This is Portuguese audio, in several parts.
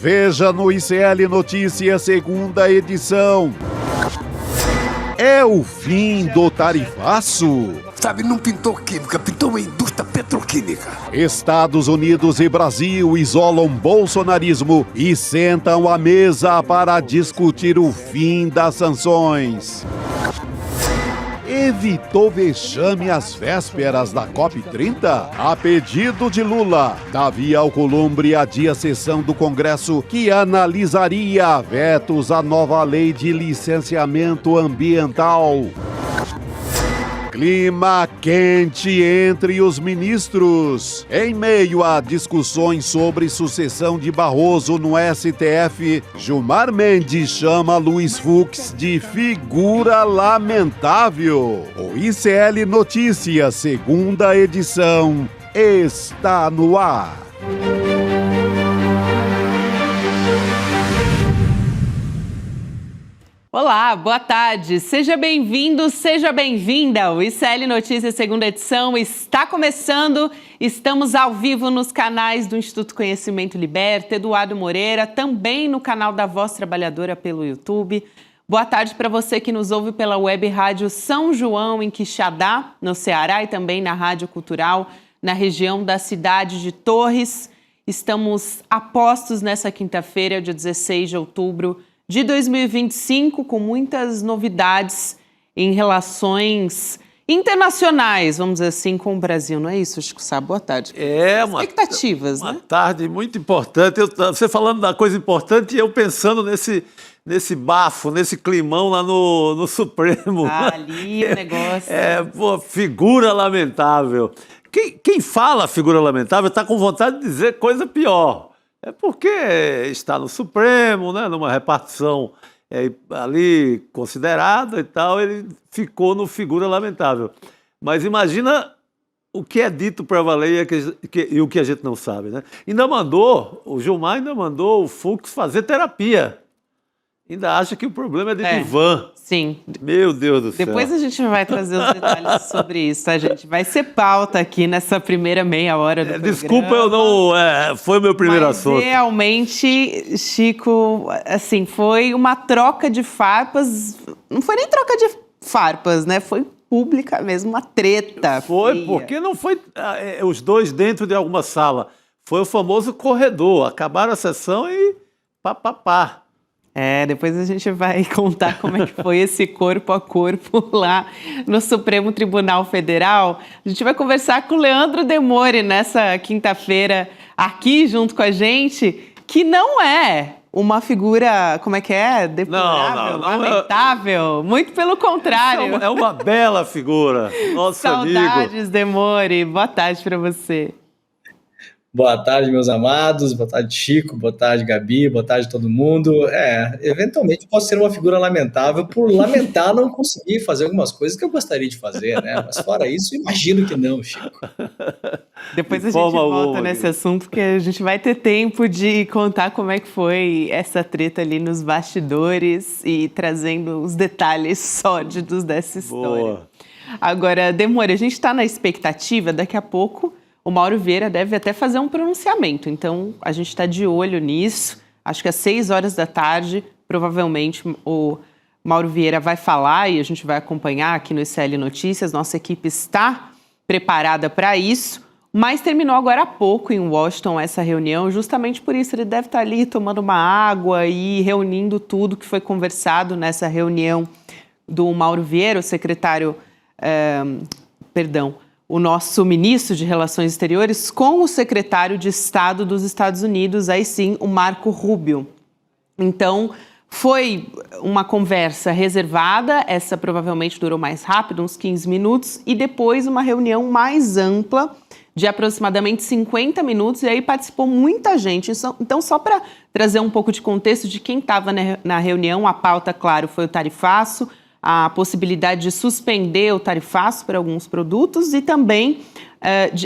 Veja no ICL Notícias, segunda edição. É o fim do tarifaço? Sabe, não pintou química, pintou uma indústria petroquímica. Estados Unidos e Brasil isolam bolsonarismo e sentam à mesa para discutir o fim das sanções. Evitou vexame às vésperas da COP30? A pedido de Lula, Davi Alcolumbre adia a sessão do Congresso que analisaria vetos à nova lei de licenciamento ambiental. Clima quente entre os ministros. Em meio a discussões sobre sucessão de Barroso no STF, Gilmar Mendes chama Luiz Fux de figura lamentável. O ICL Notícias, segunda edição, está no ar. Olá, boa tarde. Seja bem-vindo, seja bem-vinda. O ICL Notícias, segunda edição, está começando. Estamos ao vivo nos canais do Instituto Conhecimento Liberta, Eduardo Moreira, também no canal da Voz Trabalhadora pelo YouTube. Boa tarde para você que nos ouve pela web rádio São João, em Quixadá, no Ceará, e também na Rádio Cultural, na região da cidade de Torres. Estamos a postos nessa quinta-feira, dia 16 de outubro, de 2025, com muitas novidades em relações internacionais, vamos dizer assim, com o Brasil. Não é isso, Chico Sá? Boa tarde. Expectativas, uma né? tarde muito importante. Você falando da coisa importante e eu pensando nesse bafo, nesse climão lá no Supremo. Ali o negócio. Figura lamentável. Quem fala figura lamentável está com vontade de dizer coisa pior. É porque está no Supremo, né, numa repartição ali considerada e tal, ele ficou no figura lamentável. Mas imagina o que é dito para valer e o que a gente não sabe, né? O Gilmar ainda mandou o Fux fazer terapia. Ainda acha que o problema é de divã. Sim. Meu Deus do céu. Depois a gente vai trazer os detalhes sobre isso, tá, gente? Vai ser pauta aqui nessa primeira meia hora do programa. Desculpa, eu não... foi o meu primeiro assunto. Realmente, Chico, assim, foi uma troca de farpas. Não foi nem troca de farpas, né? Foi pública mesmo, uma treta. Foi, feia. porque não foi os dois dentro de alguma sala. Foi o famoso corredor. Acabaram a sessão e pá. Depois a gente vai contar como é que foi esse corpo a corpo lá no Supremo Tribunal Federal. A gente vai conversar com o Leandro Demore nessa quinta-feira aqui junto com a gente, que não é uma figura, deplorável, não, lamentável, muito pelo contrário. É uma bela figura, nosso Saudades, amigo. Demore, boa tarde para você. Boa tarde, meus amados, boa tarde, Chico, boa tarde, Gabi, boa tarde, todo mundo. Eventualmente posso ser uma figura lamentável por lamentar não conseguir fazer algumas coisas que eu gostaria de fazer, né? Mas fora isso, imagino que não, Chico. Depois a gente volta nesse assunto, porque a gente vai ter tempo de contar como é que foi essa treta ali nos bastidores e trazendo os detalhes sórdidos dessa história. Boa. Agora, Demore, a gente está na expectativa, daqui a pouco o Mauro Vieira deve até fazer um pronunciamento, então a gente está de olho nisso. Acho que às 6 horas da tarde, provavelmente o Mauro Vieira vai falar e a gente vai acompanhar aqui no ICL Notícias. Nossa equipe está preparada para isso, mas terminou agora há pouco em Washington essa reunião. Justamente por isso ele deve estar ali tomando uma água e reunindo tudo que foi conversado nessa reunião do Mauro Vieira, o secretário, o nosso ministro de Relações Exteriores, com o secretário de Estado dos Estados Unidos, aí sim, o Marco Rubio. Então, foi uma conversa reservada, essa provavelmente durou mais rápido, uns 15 minutos, e depois uma reunião mais ampla, de aproximadamente 50 minutos, e aí participou muita gente. Então, só para trazer um pouco de contexto de quem estava na reunião, a pauta, claro, foi o tarifaço, a possibilidade de suspender o tarifaço para alguns produtos e também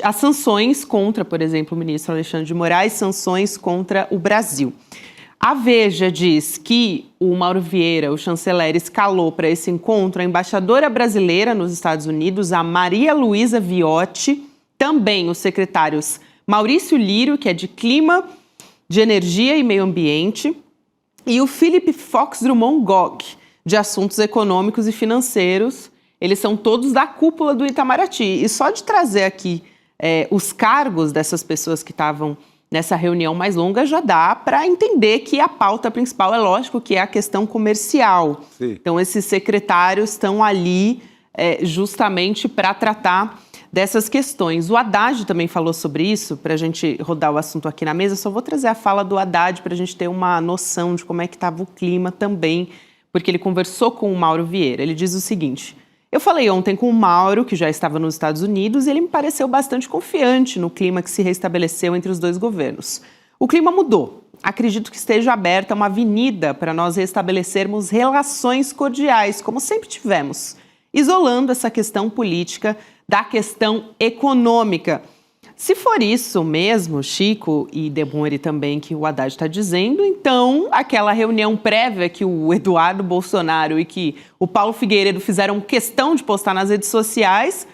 as sanções contra, por exemplo, o ministro Alexandre de Moraes, sanções contra o Brasil. A Veja diz que o Mauro Vieira, o chanceler, escalou para esse encontro a embaixadora brasileira nos Estados Unidos, a Maria Luísa Viotti, também os secretários Maurício Lírio, que é de Clima, de Energia e Meio Ambiente, e o Philip Fox Drummond Gog, de Assuntos Econômicos e Financeiros. Eles são todos da cúpula do Itamaraty. E só de trazer aqui os cargos dessas pessoas que estavam nessa reunião mais longa, já dá para entender que a pauta principal, é lógico, que é a questão comercial. Sim. Então, esses secretários estão ali justamente para tratar dessas questões. O Haddad também falou sobre isso, para a gente rodar o assunto aqui na mesa. Só vou trazer a fala do Haddad para a gente ter uma noção de como é que estava o clima também, porque ele conversou com o Mauro Vieira. Ele diz o seguinte: eu falei ontem com o Mauro, que já estava nos Estados Unidos, e ele me pareceu bastante confiante no clima que se restabeleceu entre os dois governos. O clima mudou. Acredito que esteja aberta uma avenida para nós restabelecermos relações cordiais, como sempre tivemos, isolando essa questão política da questão econômica. Se for isso mesmo, Chico e Demore também, que o Haddad está dizendo, então aquela reunião prévia que o Eduardo Bolsonaro e que o Paulo Figueiredo fizeram questão de postar nas redes sociais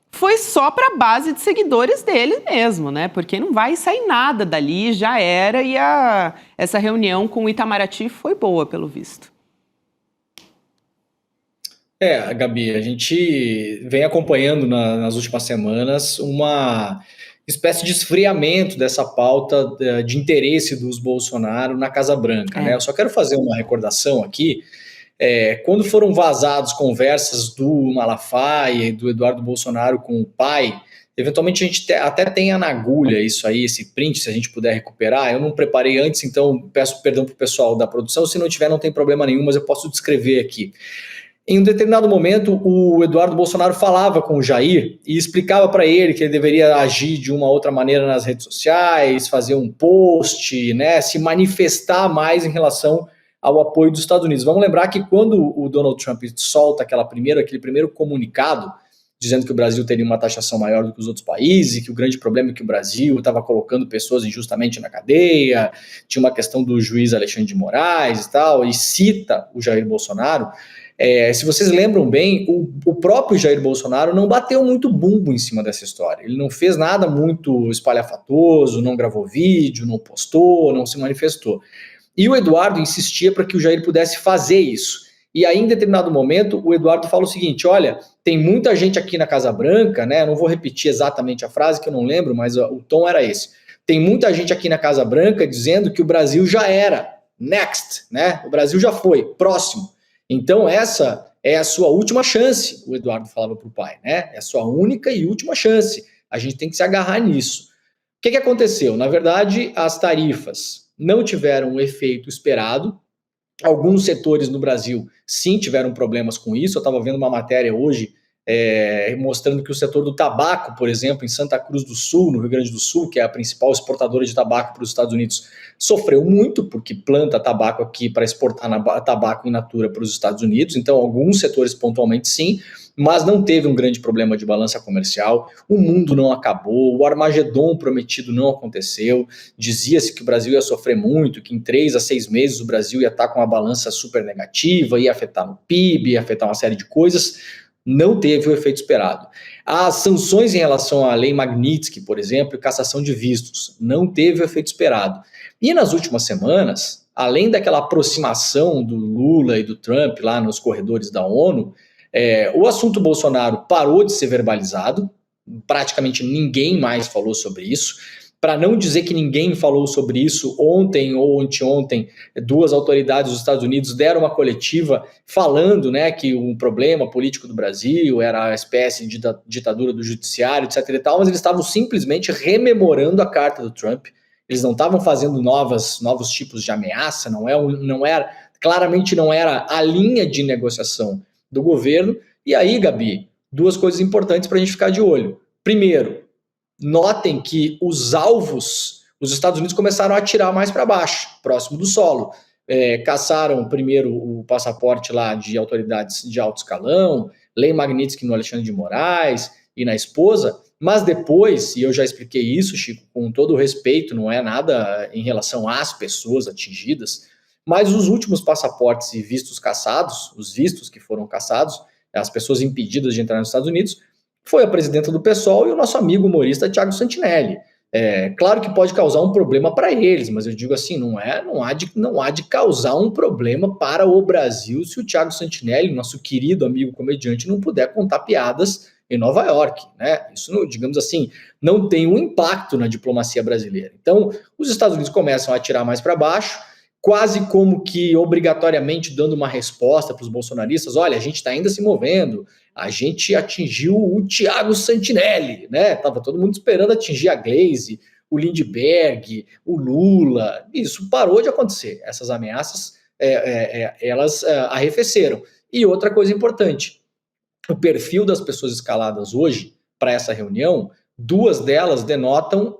foi só para a base de seguidores dele mesmo, né? Porque não vai sair nada dali, já era, e essa reunião com o Itamaraty foi boa, pelo visto. Gabi, a gente vem acompanhando nas últimas semanas uma espécie de esfriamento dessa pauta de interesse dos Bolsonaro na Casa Branca, né? Eu só quero fazer uma recordação aqui. Quando foram vazadas conversas do Malafaia e do Eduardo Bolsonaro com o pai, eventualmente a gente até tem na agulha isso aí, esse print, se a gente puder recuperar. Eu não preparei antes, então peço perdão para o pessoal da produção. Se não tiver, não tem problema nenhum, mas eu posso descrever aqui. Em um determinado momento, o Eduardo Bolsonaro falava com o Jair e explicava para ele que ele deveria agir de uma outra maneira nas redes sociais, fazer um post, né, se manifestar mais em relação ao apoio dos Estados Unidos. Vamos lembrar que quando o Donald Trump solta aquele primeiro comunicado, dizendo que o Brasil teria uma taxação maior do que os outros países, que o grande problema é que o Brasil estava colocando pessoas injustamente na cadeia, tinha uma questão do juiz Alexandre de Moraes e tal, e cita o Jair Bolsonaro. Se vocês lembram bem, o próprio Jair Bolsonaro não bateu muito bumbo em cima dessa história. Ele não fez nada muito espalhafatoso, não gravou vídeo, não postou, não se manifestou. E o Eduardo insistia para que o Jair pudesse fazer isso. E aí, em determinado momento, o Eduardo fala o seguinte: olha, tem muita gente aqui na Casa Branca, né? Eu não vou repetir exatamente a frase, que eu não lembro, mas o tom era esse. Tem muita gente aqui na Casa Branca dizendo que o Brasil já era, next, né? O Brasil já foi, próximo. Então essa é a sua última chance, o Eduardo falava para o pai, né? É a sua única e última chance. A gente tem que se agarrar nisso. O que aconteceu? Na verdade, as tarifas não tiveram o efeito esperado. Alguns setores no Brasil, sim, tiveram problemas com isso. Eu estava vendo uma matéria hoje mostrando que o setor do tabaco, por exemplo, em Santa Cruz do Sul, no Rio Grande do Sul, que é a principal exportadora de tabaco para os Estados Unidos, sofreu muito, porque planta tabaco aqui para exportar tabaco in natura para os Estados Unidos. Então, alguns setores pontualmente sim, mas não teve um grande problema de balança comercial. O mundo não acabou, o Armagedon prometido não aconteceu. Dizia-se que o Brasil ia sofrer muito, que em 3 a 6 meses o Brasil ia estar com uma balança super negativa, ia afetar no PIB, ia afetar uma série de coisas. Não teve o efeito esperado. As sanções em relação à lei Magnitsky, por exemplo, e cassação de vistos, não teve o efeito esperado. E nas últimas semanas, além daquela aproximação do Lula e do Trump lá nos corredores da ONU, o assunto Bolsonaro parou de ser verbalizado, praticamente ninguém mais falou sobre isso. Para não dizer que ninguém falou sobre isso, ontem ou anteontem, 2 autoridades dos Estados Unidos deram uma coletiva falando, né, que o problema político do Brasil era a espécie de ditadura do judiciário, etc. e tal, mas eles estavam simplesmente rememorando a carta do Trump. Eles não estavam fazendo novos tipos de ameaça, claramente não era a linha de negociação do governo. E aí, Gabi, 2 coisas importantes para a gente ficar de olho. Primeiro, notem que os alvos, os Estados Unidos começaram a atirar mais para baixo, próximo do solo. Caçaram primeiro o passaporte lá de autoridades de alto escalão, lei Magnitsky no Alexandre de Moraes e na esposa, mas depois, e eu já expliquei isso, Chico, com todo o respeito, não é nada em relação às pessoas atingidas, mas os últimos passaportes e vistos caçados, os vistos que foram caçados, as pessoas impedidas de entrar nos Estados Unidos, foi a presidenta do PSOL e o nosso amigo humorista Thiago Santinelli. Claro que pode causar um problema para eles, mas eu digo assim, não há de causar um problema para o Brasil se o Thiago Santinelli, nosso querido amigo comediante, não puder contar piadas em Nova York, né? Isso, digamos assim, não tem um impacto na diplomacia brasileira. Então, os Estados Unidos começam a atirar mais para baixo, quase como que obrigatoriamente dando uma resposta para os bolsonaristas: olha, a gente está ainda se movendo, a gente atingiu o Thiago Santinelli, né? Tava todo mundo esperando atingir a Gleisi, o Lindbergh, o Lula. Isso parou de acontecer. Essas ameaças, elas arrefeceram. E outra coisa importante, o perfil das pessoas escaladas hoje para essa reunião, 2 delas denotam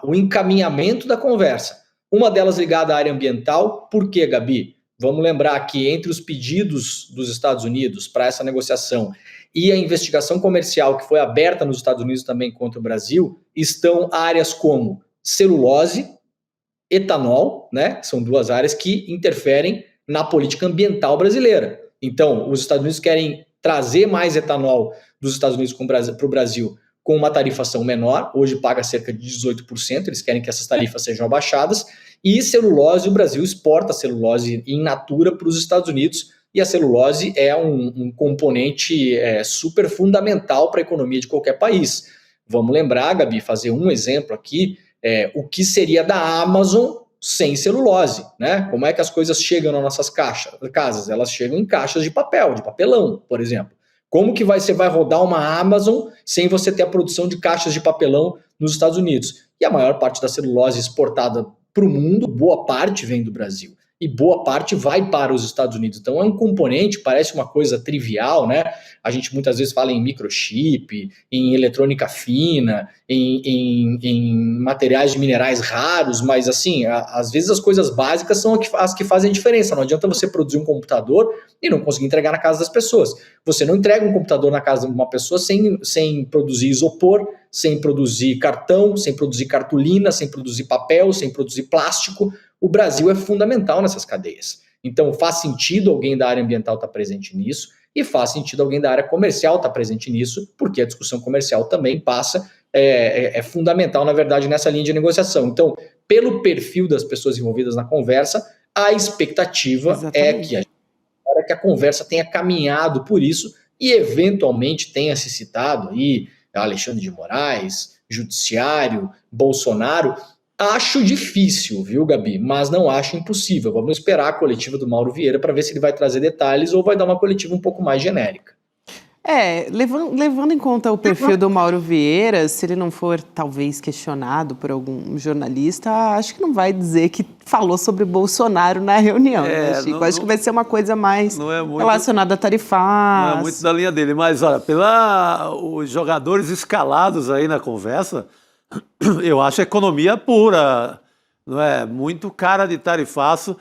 o encaminhamento da conversa. Uma delas ligada à área ambiental. Por quê, Gabi? Vamos lembrar que entre os pedidos dos Estados Unidos para essa negociação e a investigação comercial que foi aberta nos Estados Unidos também contra o Brasil, estão áreas como celulose, etanol, né? São 2 áreas que interferem na política ambiental brasileira. Então, os Estados Unidos querem trazer mais etanol dos Estados Unidos para o Brasil com uma tarifação menor, hoje paga cerca de 18%, eles querem que essas tarifas sejam abaixadas, e celulose, o Brasil exporta celulose in natura para os Estados Unidos, e a celulose é um componente super fundamental para a economia de qualquer país. Vamos lembrar, Gabi, fazer um exemplo aqui, o que seria da Amazon sem celulose, né? Como é que as coisas chegam nas nossas casas? Elas chegam em caixas de papel, de papelão, por exemplo. Como que você vai rodar uma Amazon sem você ter a produção de caixas de papelão nos Estados Unidos? E a maior parte da celulose exportada para o mundo, boa parte vem do Brasil. E boa parte vai para os Estados Unidos. Então é um componente, parece uma coisa trivial, né? A gente muitas vezes fala em microchip, em eletrônica fina, em materiais de minerais raros, mas assim, às vezes as coisas básicas são as que fazem a diferença. Não adianta você produzir um computador e não conseguir entregar na casa das pessoas. Você não entrega um computador na casa de uma pessoa sem produzir isopor, sem produzir cartão, sem produzir cartolina, sem produzir papel, sem produzir plástico. O Brasil é fundamental nessas cadeias. Então faz sentido alguém da área ambiental estar presente nisso e faz sentido alguém da área comercial estar presente nisso, porque a discussão comercial também passa, é fundamental, na verdade, nessa linha de negociação. Então, pelo perfil das pessoas envolvidas na conversa, a expectativa Exatamente. é que a conversa tenha caminhado por isso e eventualmente tenha se citado aí Alexandre de Moraes, Judiciário, Bolsonaro. Acho difícil, viu, Gabi? Mas não acho impossível. Vamos esperar a coletiva do Mauro Vieira para ver se ele vai trazer detalhes ou vai dar uma coletiva um pouco mais genérica. Levando em conta o perfil do Mauro Vieira, se ele não for talvez questionado por algum jornalista, acho que não vai dizer que falou sobre Bolsonaro na reunião, né, Chico? Acho que vai ser uma coisa mais relacionada a tarifas. Não é muito da linha dele, mas olha, os jogadores escalados aí na conversa, eu acho economia pura, não é? Muito cara de tarifaço.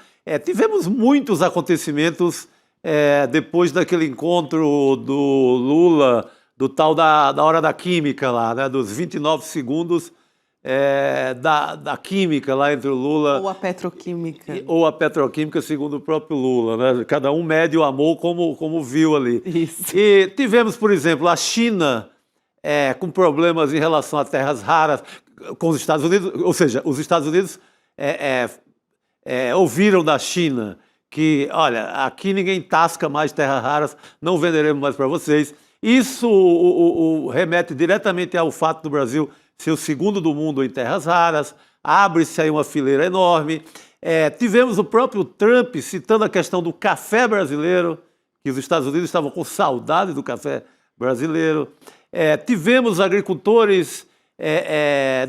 Tivemos muitos acontecimentos depois daquele encontro do Lula, do tal da hora da química lá, né? Dos 29 segundos da química lá entre o Lula... Ou a petroquímica. Ou a petroquímica, segundo o próprio Lula, né? Cada um mede o amor como viu ali. Isso. E tivemos, por exemplo, a China... com problemas em relação a terras raras com os Estados Unidos, ou seja, os Estados Unidos ouviram da China que, olha, aqui ninguém tasca mais terras raras, não venderemos mais para vocês. Isso remete diretamente ao fato do Brasil ser o segundo do mundo em terras raras, abre-se aí uma fileira enorme. Tivemos o próprio Trump citando a questão do café brasileiro, que os Estados Unidos estavam com saudade do café brasileiro. Tivemos agricultores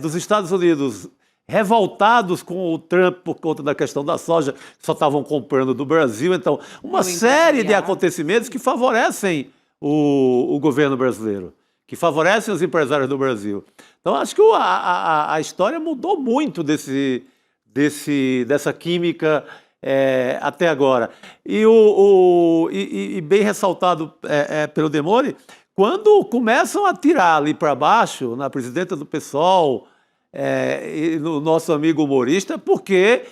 dos Estados Unidos revoltados com o Trump por conta da questão da soja, que só estavam comprando do Brasil. Então, uma série de acontecimentos que favorecem o governo brasileiro, que favorecem os empresários do Brasil. Então, acho que a história mudou muito dessa química até agora. E bem ressaltado pelo Demore, quando começam a tirar ali para baixo, na presidenta do PSOL, e no nosso amigo humorista, porque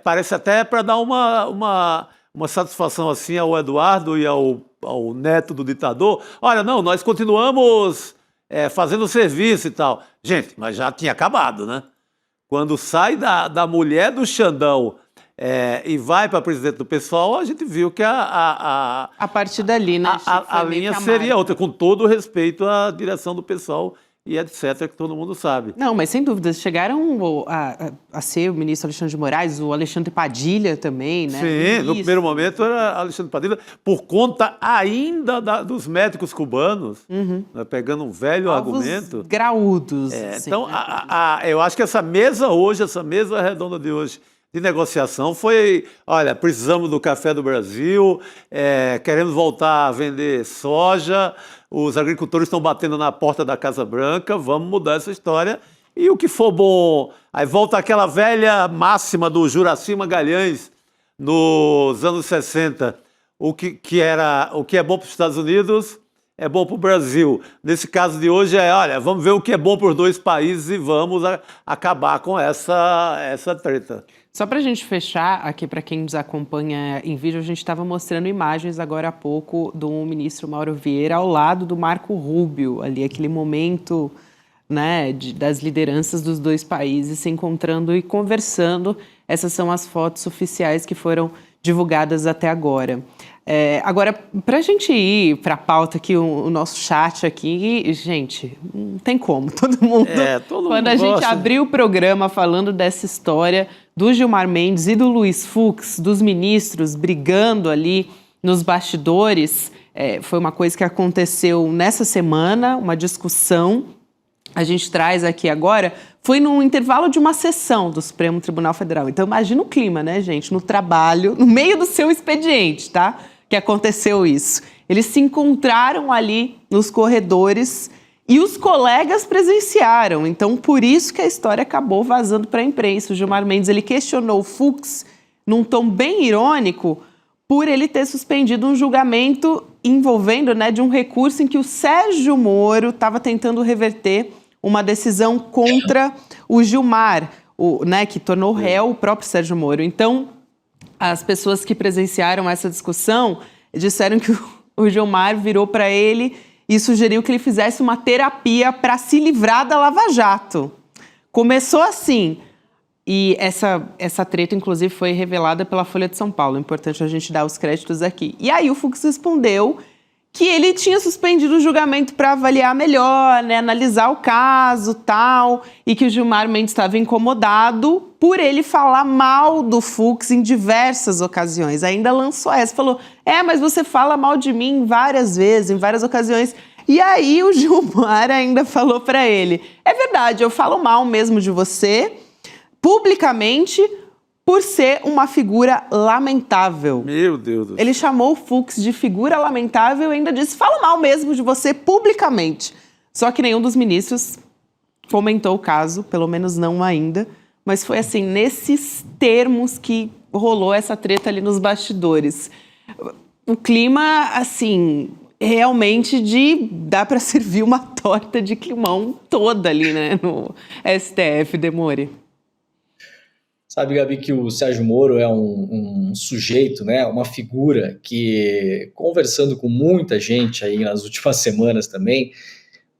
parece até para dar uma satisfação assim ao Eduardo e ao neto do ditador. Olha, não, nós continuamos fazendo serviço e tal. Gente, mas já tinha acabado, né? Quando sai da mulher do Xandão e vai para presidente do PSOL, a gente viu que A partir dali, né, Chico, a foi meio linha que a seria marca. outra, com todo o respeito à direção do PSOL e etc., que todo mundo sabe. Não, mas sem dúvida, chegaram a ser o ministro Alexandre de Moraes, o Alexandre Padilha também, né? Sim, no Isso. primeiro momento era Alexandre Padilha, por conta ainda dos médicos cubanos, né, pegando um velho Alvos argumento. graúdos. assim, Então, né? eu acho que essa mesa redonda de hoje, de negociação, foi, olha, precisamos do café do Brasil, queremos voltar a vender soja, os agricultores estão batendo na porta da Casa Branca, vamos mudar essa história. E o que for bom, aí volta aquela velha máxima do Juracy Magalhães, nos anos 60, o que é bom para os Estados Unidos é bom para o Brasil. Nesse caso de hoje olha, vamos ver o que é bom para os dois países e vamos acabar com essa treta. Só para a gente fechar, aqui para quem nos acompanha em vídeo, a gente estava mostrando imagens agora há pouco do ministro Mauro Vieira ao lado do Marco Rubio, ali aquele momento, né, das lideranças dos dois países se encontrando e conversando. Essas são as fotos oficiais que foram divulgadas até agora. Agora, para a gente ir para a pauta aqui, o nosso chat aqui, gente, não tem como, todo mundo quando a gente abriu o programa falando dessa história do Gilmar Mendes e do Luiz Fux, dos ministros brigando ali nos bastidores, foi uma coisa que aconteceu nessa semana, uma discussão. A gente traz aqui agora, foi no intervalo de uma sessão do Supremo Tribunal Federal. Então, imagina o clima, né, gente? No trabalho, no meio do seu expediente, tá? Que aconteceu isso. Eles se encontraram ali nos corredores e os colegas presenciaram. Então, por isso que a história acabou vazando para a imprensa. O Gilmar Mendes, ele questionou o Fux, num tom bem irônico, por ele ter suspendido um julgamento envolvendo, né, de um recurso em que o Sérgio Moro estava tentando reverter uma decisão contra o Gilmar, né, que tornou réu o próprio Sérgio Moro. Então, as pessoas que presenciaram essa discussão disseram que o Gilmar virou para ele e sugeriu que ele fizesse uma terapia para se livrar da Lava Jato. Começou assim, e essa treta, inclusive, foi revelada pela Folha de São Paulo. É importante a gente dar os créditos aqui. E aí o Fux respondeu que ele tinha suspendido o julgamento para avaliar melhor, né, analisar o caso, tal, e que o Gilmar Mendes estava incomodado por ele falar mal do Fux em diversas ocasiões. Ainda lançou essa, falou, mas você fala mal de mim várias vezes, em várias ocasiões. E aí o Gilmar ainda falou para ele, é verdade, eu falo mal mesmo de você, publicamente, por ser uma figura lamentável. Meu Deus do céu. Ele chamou o Fux de figura lamentável e ainda disse, falo mal mesmo de você publicamente. Só que nenhum dos ministros fomentou o caso, pelo menos não ainda. Mas foi assim, nesses termos que rolou essa treta ali nos bastidores. O clima, assim, realmente dá para servir uma torta de climão toda ali, né, no STF, Demore. Sabe, Gabi, que o Sérgio Moro é um sujeito, né, uma figura que, conversando com muita gente aí nas últimas semanas também,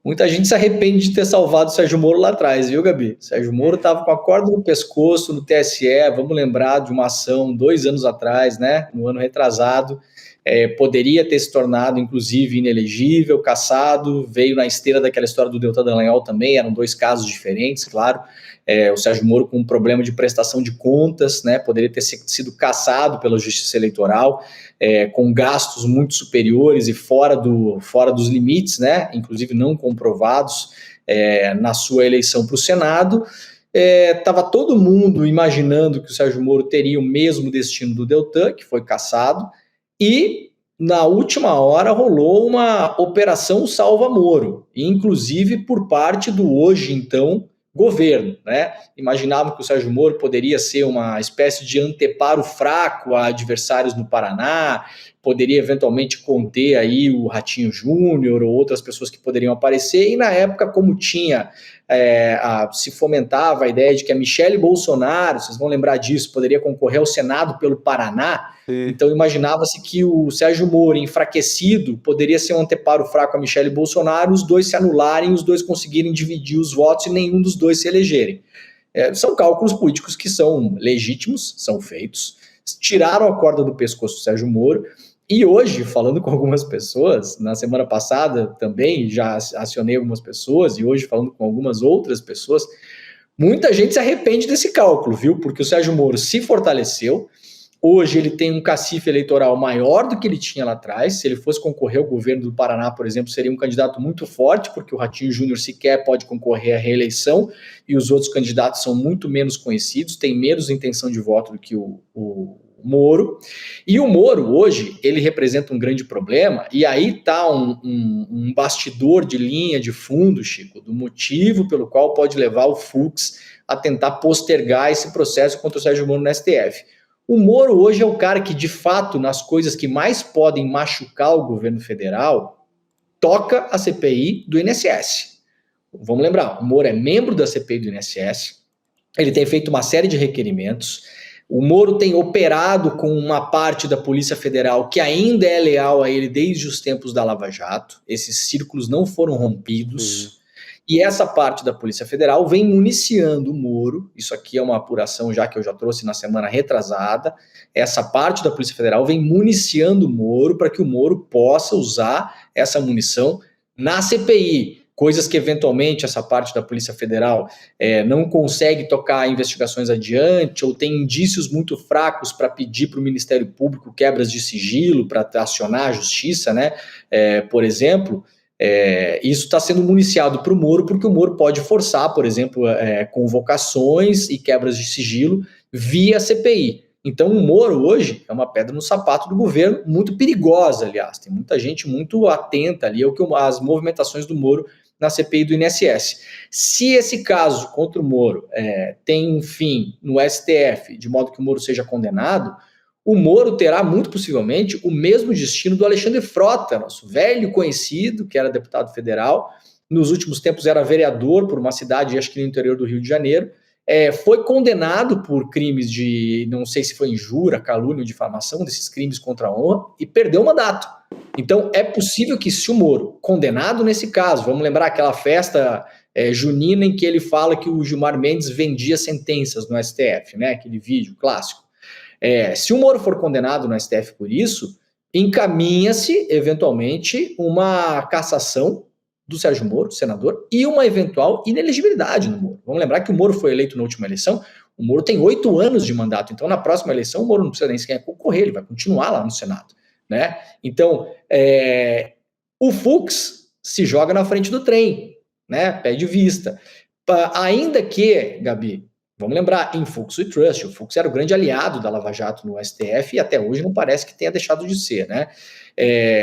muita gente se arrepende de ter salvado o Sérgio Moro lá atrás, viu, Gabi? O Sérgio Moro estava com a corda no pescoço no TSE, vamos lembrar de uma ação 2 anos atrás, né, no ano retrasado, poderia ter se tornado, inclusive, inelegível, cassado, veio na esteira daquela história do Deltan Dallagnol também, eram 2 casos diferentes, claro. O Sérgio Moro com um problema de prestação de contas, né, poderia ter sido cassado pela Justiça Eleitoral, com gastos muito superiores e fora dos limites, né, inclusive não comprovados na sua eleição para o Senado. Estava todo mundo imaginando que o Sérgio Moro teria o mesmo destino do Deltan, que foi cassado, e na última hora rolou uma operação Salva Moro, inclusive por parte do hoje, então, governo, né? Imaginavam que o Sérgio Moro poderia ser uma espécie de anteparo fraco a adversários no Paraná, poderia eventualmente conter aí o Ratinho Júnior ou outras pessoas que poderiam aparecer, e na época, como tinha, se fomentava a ideia de que a Michele Bolsonaro, vocês vão lembrar disso, poderia concorrer ao Senado pelo Paraná. Sim. Então imaginava-se que o Sérgio Moro, enfraquecido, poderia ser um anteparo fraco a Michele Bolsonaro, os dois se anularem, os dois conseguirem dividir os votos e nenhum dos dois se elegerem. São cálculos políticos que são legítimos, são feitos, tiraram a corda do pescoço do Sérgio Moro. E hoje, falando com algumas pessoas, na semana passada também já acionei algumas pessoas, e hoje falando com algumas outras pessoas, muita gente se arrepende desse cálculo, viu? Porque o Sérgio Moro se fortaleceu, hoje ele tem um cacife eleitoral maior do que ele tinha lá atrás. Se ele fosse concorrer ao governo do Paraná, por exemplo, seria um candidato muito forte, porque o Ratinho Júnior sequer pode concorrer à reeleição, e os outros candidatos são muito menos conhecidos, têm menos intenção de voto do que o Moro. E o Moro, hoje, ele representa um grande problema, e aí está um bastidor de linha de fundo, Chico, do motivo pelo qual pode levar o Fux a tentar postergar esse processo contra o Sérgio Moro no STF. O Moro hoje é o cara que, de fato, nas coisas que mais podem machucar o governo federal, toca a CPI do INSS. Vamos lembrar, o Moro é membro da CPI do INSS, ele tem feito uma série de requerimentos, o Moro tem operado com uma parte da Polícia Federal que ainda é leal a ele desde os tempos da Lava Jato. Esses círculos não foram rompidos. E essa parte da Polícia Federal vem municiando o Moro. Isso aqui é uma apuração já que eu já trouxe na semana retrasada. Essa parte da Polícia Federal vem municiando o Moro para que o Moro possa usar essa munição na CPI. Coisas que eventualmente essa parte da Polícia Federal não consegue tocar investigações adiante, ou tem indícios muito fracos para pedir para o Ministério Público quebras de sigilo, para acionar a justiça, né? Por exemplo, isso está sendo municiado para o Moro, porque o Moro pode forçar, por exemplo, convocações e quebras de sigilo via CPI. Então o Moro hoje é uma pedra no sapato do governo, muito perigosa, aliás. Tem muita gente muito atenta ali às movimentações do Moro na CPI do INSS. Se esse caso contra o Moro tem um fim no STF, de modo que o Moro seja condenado, o Moro terá muito possivelmente o mesmo destino do Alexandre Frota, nosso velho conhecido, que era deputado federal, nos últimos tempos era vereador por uma cidade, acho que no interior do Rio de Janeiro, foi condenado por crimes de, não sei se foi injúria, calúnia ou difamação, desses crimes contra a honra, e perdeu o mandato. Então é possível que, se o Moro, condenado nesse caso, vamos lembrar aquela festa junina em que ele fala que o Gilmar Mendes vendia sentenças no STF, né? Aquele vídeo clássico. Se o Moro for condenado no STF por isso, encaminha-se eventualmente uma cassação do Sérgio Moro, senador, e uma eventual inelegibilidade no Moro. Vamos lembrar que o Moro foi eleito na última eleição, o Moro tem 8 anos de mandato, então na próxima eleição o Moro não precisa nem sequer concorrer, ele vai continuar lá no Senado, né? Então, o Fux se joga na frente do trem, né? Pede vista. Ainda que, Gabi, vamos lembrar, em Fux e Trust, o Fux era o grande aliado da Lava Jato no STF e até hoje não parece que tenha deixado de ser, né?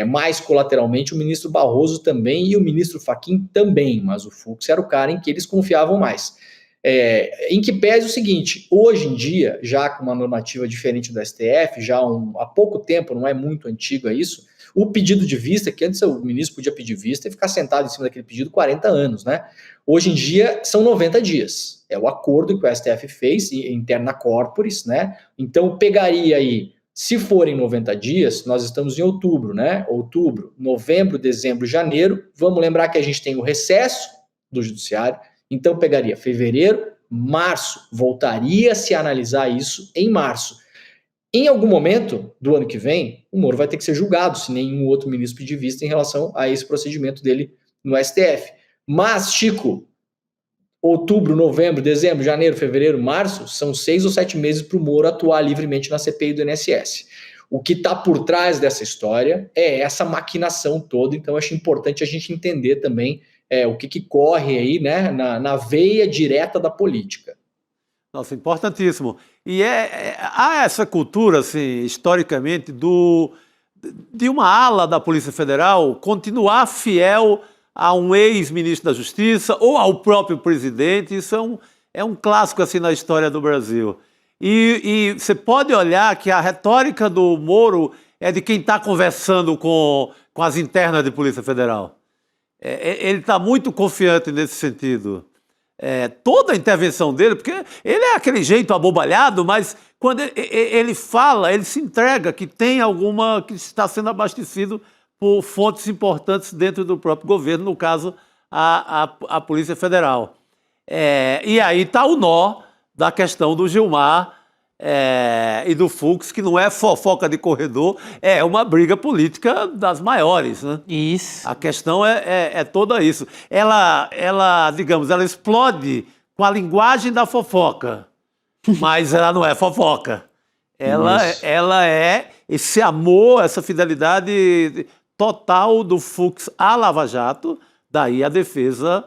Mais colateralmente o ministro Barroso também e o ministro Fachin também, mas o Fux era o cara em que eles confiavam mais. Em que pese o seguinte, hoje em dia, já com uma normativa diferente do STF, já há pouco tempo, não é muito antigo isso, o pedido de vista, que antes o ministro podia pedir vista e ficar sentado em cima daquele pedido 40 anos, né? Hoje em dia são 90 dias. É o acordo que o STF fez, interna corporis, né? Então pegaria aí, se forem 90 dias, nós estamos em outubro, né? Outubro, novembro, dezembro, janeiro. Vamos lembrar que a gente tem o recesso do judiciário, então pegaria fevereiro, março, voltaria a se analisar isso em março. Em algum momento do ano que vem, o Moro vai ter que ser julgado, se nenhum outro ministro pedir vista em relação a esse procedimento dele no STF. Mas, Chico, outubro, novembro, dezembro, janeiro, fevereiro, março, são 6 ou 7 meses para o Moro atuar livremente na CPI do INSS. O que está por trás dessa história é essa maquinação toda, então acho importante a gente entender também o que corre aí, né, na veia direta da política. Nossa, importantíssimo. E há essa cultura, assim, historicamente, de uma ala da Polícia Federal continuar fiel a um ex-ministro da Justiça ou ao próprio presidente. Isso é um clássico assim, na história do Brasil. E você pode olhar que a retórica do Moro é de quem está conversando com as internas de Polícia Federal. Ele está muito confiante nesse sentido. Toda a intervenção dele, porque ele é aquele jeito abobalhado, mas quando ele fala, ele se entrega que tem alguma, que está sendo abastecido por fontes importantes dentro do próprio governo, no caso, a Polícia Federal. E aí está o nó da questão do Gilmar e do Fux, que não é fofoca de corredor, é uma briga política das maiores, né? Isso. A questão é toda isso. Ela, digamos, ela explode com a linguagem da fofoca, mas ela não é fofoca. Ela é esse amor, essa fidelidade total do Fux à Lava Jato, daí a defesa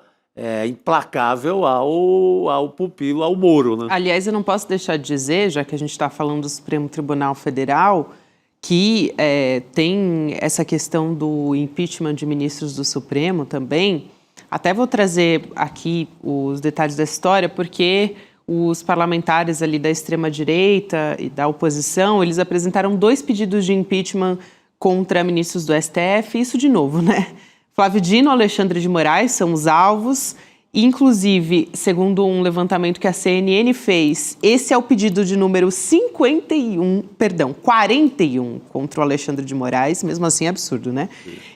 implacável ao pupilo, ao Moro, né? Aliás, eu não posso deixar de dizer, já que a gente está falando do Supremo Tribunal Federal, que tem essa questão do impeachment de ministros do Supremo também. Até vou trazer aqui os detalhes da história, porque os parlamentares ali da extrema-direita e da oposição, eles apresentaram 2 pedidos de impeachment contra ministros do STF, isso de novo, né? Flávio Dino e Alexandre de Moraes são os alvos. Inclusive, segundo um levantamento que a CNN fez, esse é o pedido de número 41 contra o Alexandre de Moraes, mesmo assim é absurdo, né?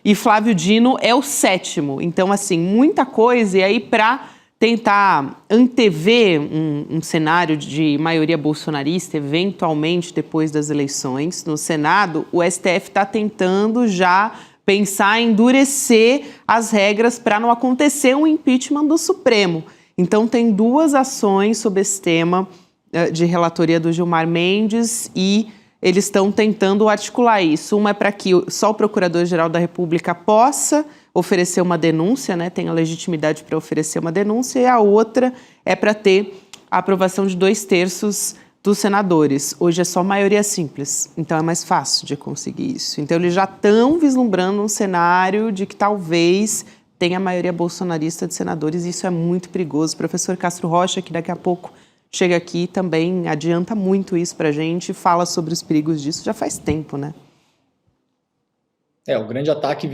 E Flávio Dino é o 7º. Então, assim, muita coisa. E aí, para tentar antever um cenário de maioria bolsonarista, eventualmente depois das eleições no Senado, o STF está tentando já pensar em endurecer as regras para não acontecer um impeachment do Supremo. Então, tem 2 ações sobre esse tema de relatoria do Gilmar Mendes e eles estão tentando articular isso. Uma é para que só o Procurador-Geral da República possa oferecer uma denúncia, né, tenha legitimidade para oferecer uma denúncia, e a outra é para ter a aprovação de 2/3 dos senadores. Hoje é só maioria simples, então é mais fácil de conseguir isso. Então eles já estão vislumbrando um cenário de que talvez tenha maioria bolsonarista de senadores, e isso é muito perigoso. O professor Castro Rocha, que daqui a pouco chega aqui, também adianta muito isso para a gente, fala sobre os perigos disso já faz tempo, né? O grande ataque,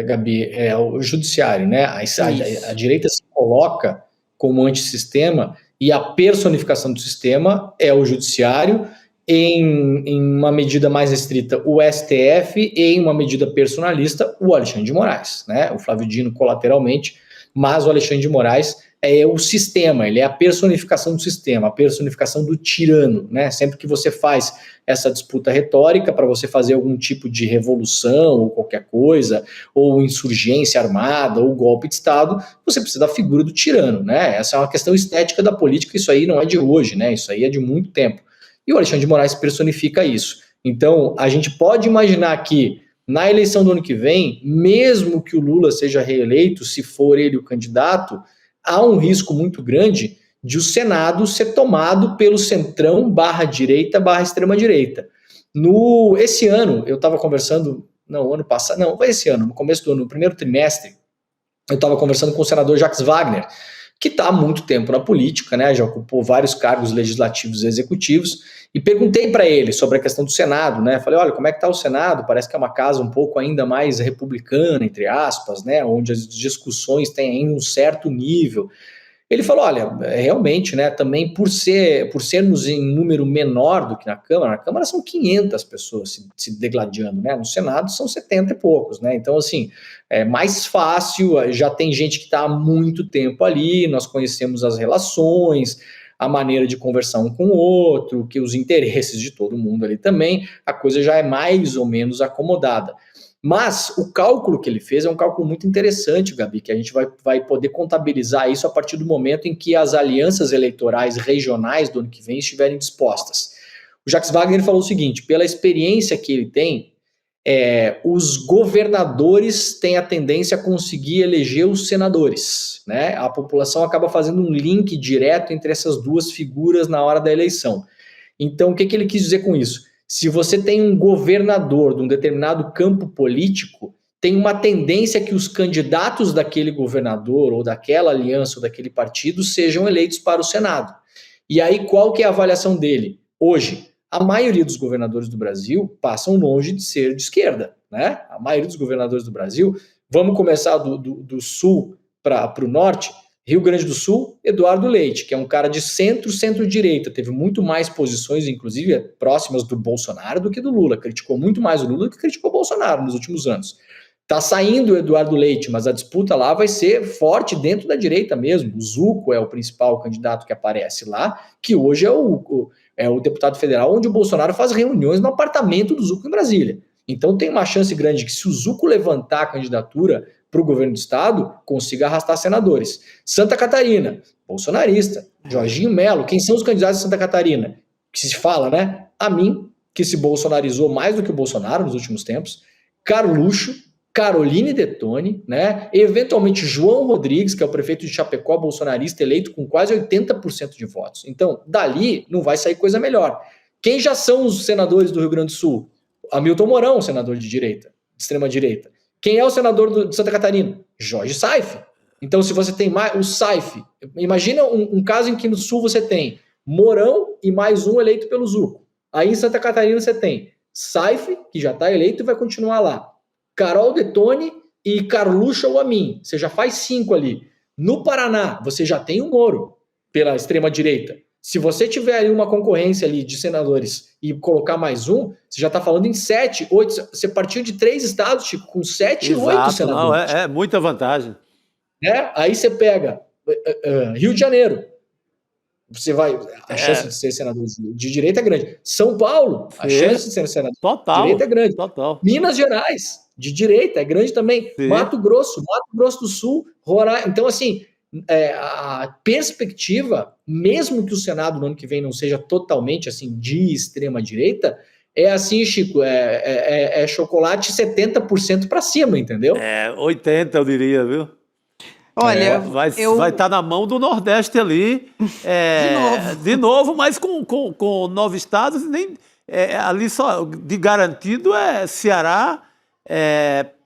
Gabi, é o judiciário, né? A direita se coloca como antissistema, e a personificação do sistema é o judiciário, em uma medida mais restrita o STF, e em uma medida personalista o Alexandre de Moraes, né? O Flávio Dino colateralmente, mas o Alexandre de Moraes é o sistema, ele é a personificação do sistema, a personificação do tirano, né? Sempre que você faz essa disputa retórica para você fazer algum tipo de revolução ou qualquer coisa, ou insurgência armada, ou golpe de Estado, você precisa da figura do tirano, né? Essa é uma questão estética da política, isso aí não é de hoje, né? Isso aí é de muito tempo. E o Alexandre de Moraes personifica isso. Então, a gente pode imaginar que na eleição do ano que vem, mesmo que o Lula seja reeleito, se for ele o candidato, há um risco muito grande de o Senado ser tomado pelo centrão /direita /extrema-direita. Esse ano, eu estava conversando, ano passado, foi esse ano, no começo do ano, no primeiro trimestre, eu estava conversando com o senador Jacques Wagner, que está há muito tempo na política, né, já ocupou vários cargos legislativos e executivos, e perguntei para ele sobre a questão do Senado, né, falei, olha, como é que está o Senado? Parece que é uma casa um pouco ainda mais republicana, entre aspas, né, onde as discussões têm ainda um certo nível. Ele falou, olha, realmente, né, também por sermos em número menor do que na Câmara são 500 pessoas se degladiando, né, no Senado são 70 e poucos, né, então assim, é mais fácil, já tem gente que está há muito tempo ali, nós conhecemos as relações, a maneira de conversar um com o outro, que os interesses de todo mundo ali também, a coisa já é mais ou menos acomodada. Mas o cálculo que ele fez é um cálculo muito interessante, Gabi, que a gente vai poder contabilizar isso a partir do momento em que as alianças eleitorais regionais do ano que vem estiverem dispostas. O Jacques Wagner falou o seguinte, pela experiência que ele tem, os governadores têm a tendência a conseguir eleger os senadores, né? A população acaba fazendo um link direto entre essas duas figuras na hora da eleição. Então, o que ele quis dizer com isso? Se você tem um governador de um determinado campo político, tem uma tendência que os candidatos daquele governador ou daquela aliança ou daquele partido sejam eleitos para o Senado. E aí, qual que é a avaliação dele? Hoje, a maioria dos governadores do Brasil passam longe de ser de esquerda, né? A maioria dos governadores do Brasil, vamos começar do sul para o norte. Rio Grande do Sul, Eduardo Leite, que é um cara de centro-direita, teve muito mais posições, inclusive, próximas do Bolsonaro do que do Lula, criticou muito mais o Lula do que criticou o Bolsonaro nos últimos anos. Tá saindo o Eduardo Leite, mas a disputa lá vai ser forte dentro da direita mesmo. O Zucco é o principal candidato que aparece lá, que hoje é o deputado federal, onde o Bolsonaro faz reuniões no apartamento do Zucco em Brasília. Então tem uma chance grande que, se o Zucco levantar a candidatura para o governo do estado, consiga arrastar senadores. Santa Catarina, bolsonarista. Jorginho Melo, quem são os candidatos de Santa Catarina? Que se fala, né? A mim, que se bolsonarizou mais do que o Bolsonaro nos últimos tempos. Carluxo, Caroline Detone, né? Eventualmente João Rodrigues, que é o prefeito de Chapecó, bolsonarista, eleito com quase 80% de votos. Então, dali não vai sair coisa melhor. Quem já são os senadores do Rio Grande do Sul? Hamilton Mourão, senador de direita, de extrema-direita. Quem é o senador de Santa Catarina? Jorge Saif. Então, se você tem mais o Saif, imagina um caso em que no Sul você tem Mourão e mais um eleito pelo Zucco. Aí em Santa Catarina você tem Saif, que já está eleito e vai continuar lá. Carol Detone e Carluxo ou Amin. Você já faz 5 ali. No Paraná, você já tem o Moro pela extrema-direita. Se você tiver ali uma concorrência ali de senadores e colocar mais um, você já está falando em 7, 8. Você partiu de 3 estados, Chico, com 7, 8 senadores. Não, é muita vantagem. Aí você pega Rio de Janeiro. Você vai. A chance de ser senador de direita é grande. São Paulo, a chance de ser senador de direita é grande. Total. Minas Gerais, de direita, é grande também. Sim. Mato Grosso do Sul, Roraima. Então, assim, a perspectiva, mesmo que o Senado no ano que vem não seja totalmente assim de extrema direita, é assim, Chico, é chocolate 70% para cima, entendeu? 80%, eu diria, viu? Olha, vai estar na mão do Nordeste ali, de novo, mas com 9 estados, nem ali só de garantido é Ceará,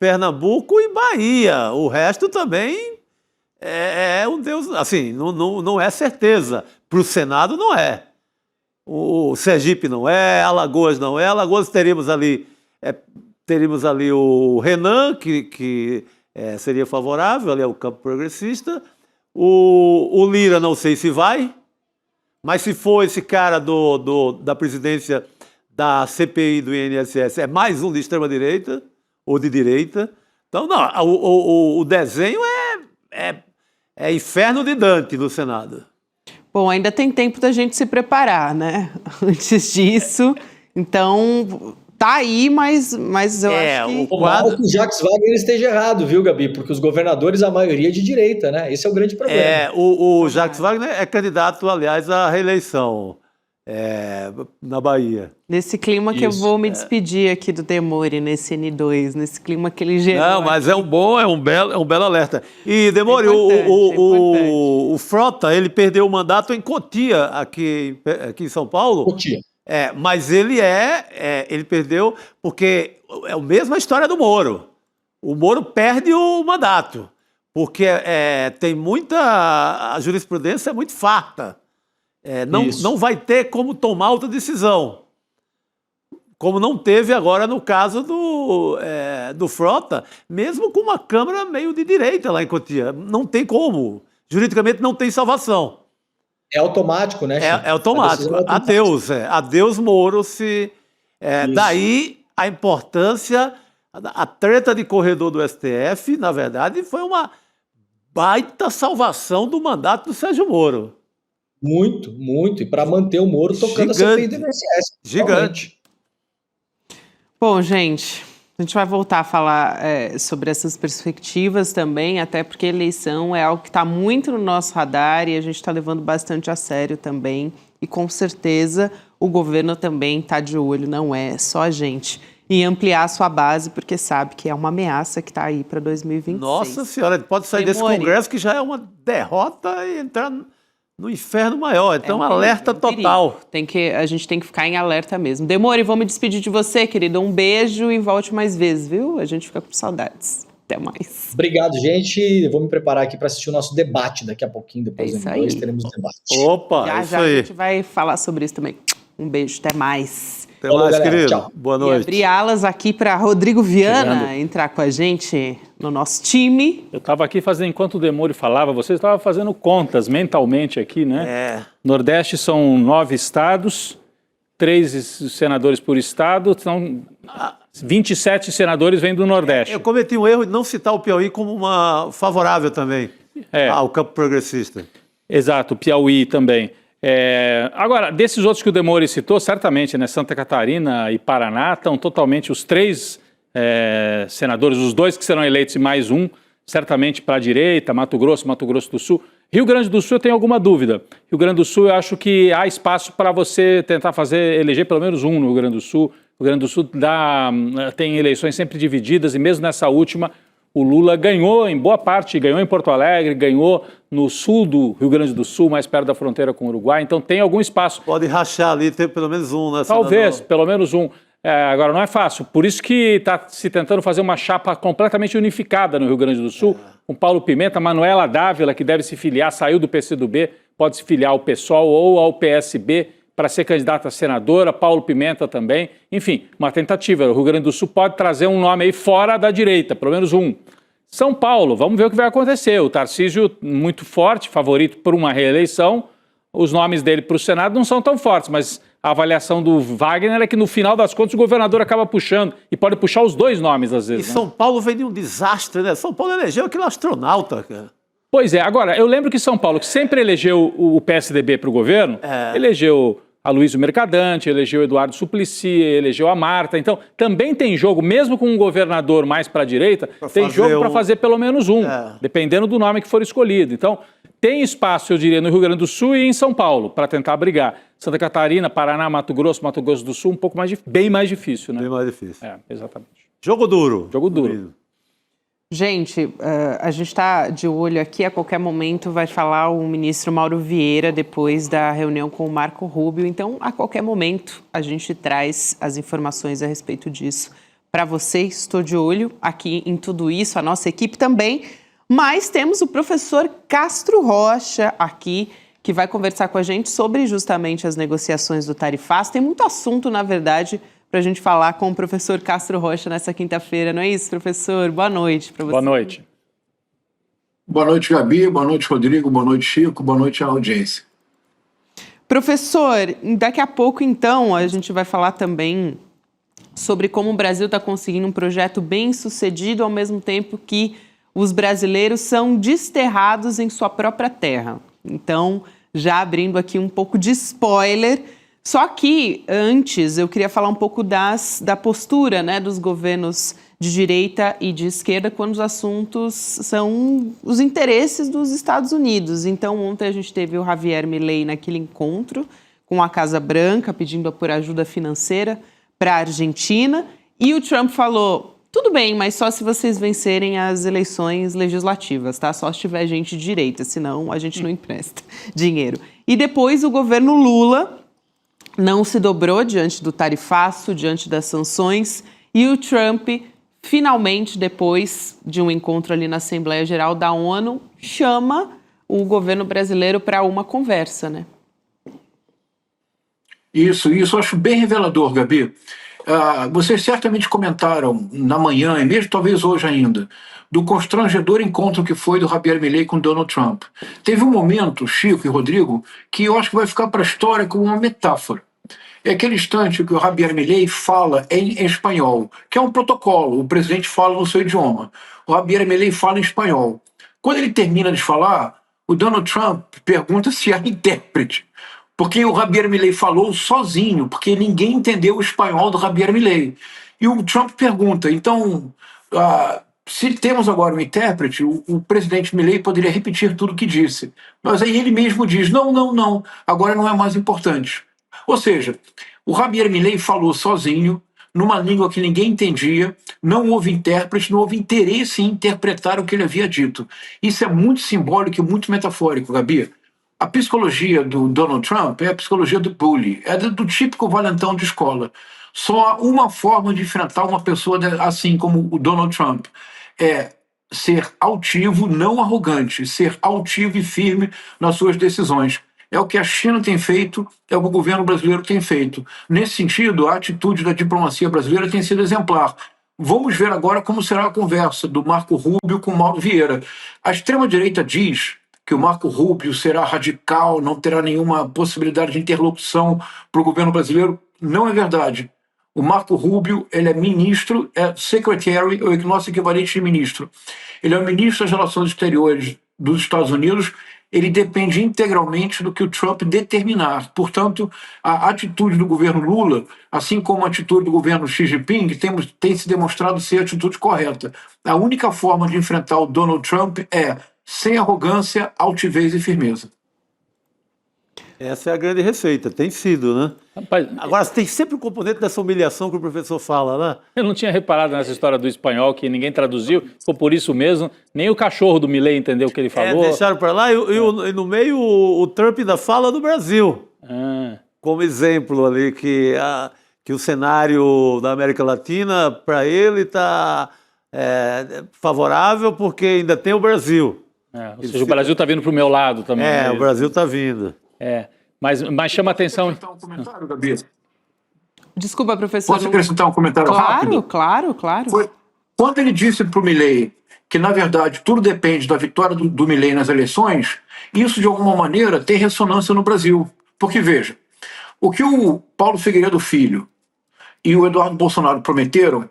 Pernambuco e Bahia. O resto também é um Deus, assim, não é certeza. Para o Senado não é. O Sergipe não é, Alagoas não é. Alagoas teríamos ali o Renan, que seria favorável, ali é o campo progressista. O Lira não sei se vai, mas se for esse cara da presidência da CPI do INSS, é mais um de extrema-direita ou de direita. Então, não, o desenho é inferno de Dante no Senado. Bom, ainda tem tempo da gente se preparar, né? Antes disso. Então, tá aí, mas eu acho que... O que o Jacques Wagner esteja errado, viu, Gabi? Porque os governadores, a maioria é de direita, né? Esse é o grande problema. O Jacques Wagner é candidato, aliás, à reeleição na Bahia. Nesse clima que eu vou me despedir aqui do Demore, nesse N2, nesse clima que ele gerou. Não, mas é um belo alerta. E, Demore, o Frota, ele perdeu o mandato em Cotia, aqui em São Paulo. Cotia. Mas ele perdeu porque é a mesma história do Moro. O Moro perde o mandato, porque tem a jurisprudência é muito farta. Não vai ter como tomar outra decisão. Como não teve agora no caso do Frota, mesmo com uma Câmara meio de direita lá em Cotia. Não tem como. Juridicamente não tem salvação. É automático, né, Chico? É automático. Adeus, Moro. Daí a importância, a treta de corredor do STF, na verdade, foi uma baita salvação do mandato do Sérgio Moro. Muito, muito. E para manter o Moro tocando Gigante. a CPI do INSS. Gigante. Bom, gente, a gente vai voltar a falar sobre essas perspectivas também, até porque a eleição é algo que está muito no nosso radar e a gente está levando bastante a sério também. E com certeza o governo também está de olho, não é só a gente, em ampliar a sua base, porque sabe que é uma ameaça que está aí para 2026. Nossa Senhora, pode sair desse Congresso que já é uma derrota e entrar no inferno maior. Então, alerta total. A gente tem que ficar em alerta mesmo. Demore, vou me despedir de você, querido. Um beijo e volte mais vezes, viu? A gente fica com saudades. Até mais. Obrigado, gente. Eu vou me preparar aqui para assistir o nosso debate daqui a pouquinho. Depois do N2 teremos debate. Opa, já a gente vai falar sobre isso também. Um beijo, até mais. Até Falou, mais, galera. querido. Tchau. Boa E noite. abrir alas aqui para Rodrigo Viana entrar com a gente no nosso time. Eu estava aqui fazendo, enquanto o Demônio falava, você estava fazendo contas mentalmente aqui, né? Nordeste são 9 estados, 3 senadores por estado, são 27 senadores vêm do Nordeste. Eu cometi um erro de não citar o Piauí como uma favorável também ao campo progressista. Exato, o Piauí também. Agora, desses outros que o Demônio citou, certamente, né, Santa Catarina e Paraná estão totalmente os 3 senadores, os 2 que serão eleitos e mais um, certamente para a direita, Mato Grosso do Sul. Rio Grande do Sul eu tenho alguma dúvida. Rio Grande do Sul eu acho que há espaço para você tentar eleger pelo menos um no Rio Grande do Sul. O Rio Grande do Sul tem eleições sempre divididas e mesmo nessa última o Lula ganhou em boa parte, ganhou em Porto Alegre, ganhou no sul do Rio Grande do Sul, mais perto da fronteira com o Uruguai, então tem algum espaço. Pode rachar ali, ter pelo menos um, né? Talvez, pelo menos um. Agora, não é fácil, por isso que está se tentando fazer uma chapa completamente unificada no Rio Grande do Sul, com Paulo Pimenta, Manuela Dávila, que deve se filiar, saiu do PCdoB, pode se filiar ao PSOL ou ao PSB para ser candidata a senadora, Paulo Pimenta também. Enfim, uma tentativa. O Rio Grande do Sul pode trazer um nome aí fora da direita, pelo menos um. São Paulo, vamos ver o que vai acontecer. O Tarcísio, muito forte, favorito por uma reeleição. Os nomes dele para o Senado não são tão fortes, mas a avaliação do Wagner é que no final das contas o governador acaba puxando, e pode puxar os 2 nomes às vezes. E São Paulo vem de um desastre, né? São Paulo elegeu aquele astronauta, cara. Pois é, agora, eu lembro que São Paulo, que sempre elegeu o PSDB para o governo, elegeu a Luísio Mercadante, elegeu o Eduardo Suplicy, elegeu a Marta. Então, também tem jogo, mesmo com um governador mais para a direita, tem jogo para fazer pelo menos um, dependendo do nome que for escolhido. Então, tem espaço, eu diria, no Rio Grande do Sul e em São Paulo, para tentar brigar. Santa Catarina, Paraná, Mato Grosso do Sul, um pouco bem mais difícil, né? Bem mais difícil. Exatamente. Jogo duro. Jogo duro. Gente, a gente está de olho aqui, a qualquer momento vai falar o ministro Mauro Vieira depois da reunião com o Marco Rubio, então a qualquer momento a gente traz as informações a respeito disso para vocês. Estou de olho aqui em tudo isso, a nossa equipe também, mas temos o professor Castro Rocha aqui, que vai conversar com a gente sobre justamente as negociações do tarifaço. Tem muito assunto, na verdade, para a gente falar com o professor Castro Rocha nessa quinta-feira, não é isso, professor? Boa noite para você. Boa noite. Boa noite, Gabi. Boa noite, Rodrigo. Boa noite, Chico. Boa noite à audiência. Professor, daqui a pouco, então, a gente vai falar também sobre como o Brasil está conseguindo um projeto bem sucedido, ao mesmo tempo que os brasileiros são desterrados em sua própria terra. Então, já abrindo aqui um pouco de spoiler. Só que, antes, eu queria falar um pouco da postura, né, dos governos de direita e de esquerda quando os assuntos são os interesses dos Estados Unidos. Então, ontem a gente teve o Javier Milei naquele encontro com a Casa Branca, pedindo por ajuda financeira para a Argentina. E o Trump falou, tudo bem, mas só se vocês vencerem as eleições legislativas, tá? Só se tiver gente de direita, senão a gente não empresta dinheiro. E depois o governo Lula não se dobrou diante do tarifaço, diante das sanções, e o Trump, finalmente, depois de um encontro ali na Assembleia Geral da ONU, chama o governo brasileiro para uma conversa, né? Isso eu acho bem revelador, Gabi. Vocês certamente comentaram na manhã, e mesmo talvez hoje ainda, do constrangedor encontro que foi do Javier Milei com Donald Trump. Teve um momento, Chico e Rodrigo, que eu acho que vai ficar para a história como uma metáfora. É aquele instante que o Javier Milei fala em espanhol, que é um protocolo, o presidente fala no seu idioma. O Javier Milei fala em espanhol. Quando ele termina de falar, o Donald Trump pergunta se há intérprete, porque o Javier Milei falou sozinho, porque ninguém entendeu o espanhol do Javier Milei. E o Trump pergunta, então, se temos agora um intérprete, o presidente Milei poderia repetir tudo o que disse. Mas aí ele mesmo diz, não, agora não é mais importante. Ou seja, o Javier Milei falou sozinho, numa língua que ninguém entendia, não houve intérprete, não houve interesse em interpretar o que ele havia dito. Isso é muito simbólico e muito metafórico, Gabi. A psicologia do Donald Trump é a psicologia do bully, é do típico valentão de escola. Só há uma forma de enfrentar uma pessoa assim como o Donald Trump, é ser altivo, não arrogante, ser altivo e firme nas suas decisões. É o que a China tem feito, é o que o governo brasileiro tem feito. Nesse sentido, a atitude da diplomacia brasileira tem sido exemplar. Vamos ver agora como será a conversa do Marco Rubio com o Mauro Vieira. A extrema-direita diz que o Marco Rubio será radical, não terá nenhuma possibilidade de interlocução para o governo brasileiro. Não é verdade. O Marco Rubio, ele é ministro, é secretary, o nosso equivalente de ministro. Ele é o ministro das Relações Exteriores dos Estados Unidos, ele depende integralmente do que o Trump determinar. Portanto, a atitude do governo Lula, assim como a atitude do governo Xi Jinping, tem se demonstrado ser a atitude correta. A única forma de enfrentar o Donald Trump é sem arrogância, altivez e firmeza. Essa é a grande receita, tem sido, né? Rapaz, Agora, tem sempre o componente dessa humilhação que o professor fala, né? eu não tinha reparado nessa história do espanhol, que ninguém traduziu, ficou por isso mesmo. Nem o cachorro do Milei entendeu o que ele falou. Deixaram para lá e no meio o Trump ainda fala do Brasil. Como exemplo ali, que o cenário da América Latina, para ele, está favorável porque ainda tem o Brasil. Ou seja, o Brasil está vindo para o meu lado também. O Brasil está vindo. Mas chama atenção. Posso acrescentar um comentário, Gabi? Desculpa, professor. Posso acrescentar um comentário rápido? Claro. Quando ele disse para o Milei que, na verdade, tudo depende da vitória do Milei nas eleições, isso, de alguma maneira, tem ressonância no Brasil. Porque, veja, o que o Paulo Figueiredo Filho e o Eduardo Bolsonaro prometeram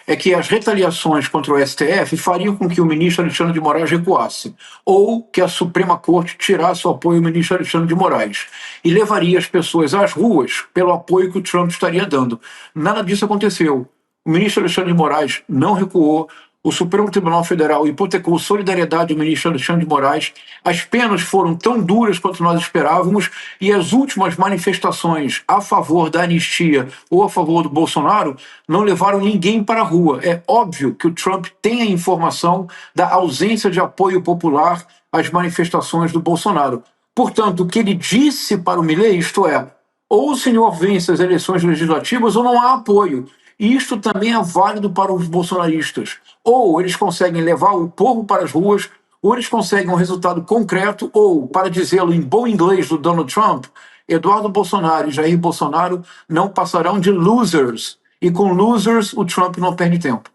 é que as retaliações contra o STF fariam com que o ministro Alexandre de Moraes recuasse, ou que a Suprema Corte tirasse o apoio ao ministro Alexandre de Moraes e levaria as pessoas às ruas pelo apoio que o Trump estaria dando. Nada disso aconteceu. O ministro Alexandre de Moraes não recuou. O Supremo Tribunal Federal hipotecou solidariedade ao ministro Alexandre de Moraes. As penas foram tão duras quanto nós esperávamos e as últimas manifestações a favor da anistia ou a favor do Bolsonaro não levaram ninguém para a rua. É óbvio que o Trump tem a informação da ausência de apoio popular às manifestações do Bolsonaro. Portanto, o que ele disse para o Milei, isto é, ou o senhor vence as eleições legislativas ou não há apoio. E isto também é válido para os bolsonaristas. Ou eles conseguem levar o povo para as ruas, ou eles conseguem um resultado concreto, ou, para dizê-lo em bom inglês do Donald Trump, Eduardo Bolsonaro e Jair Bolsonaro não passarão de losers. E com losers, o Trump não perde tempo.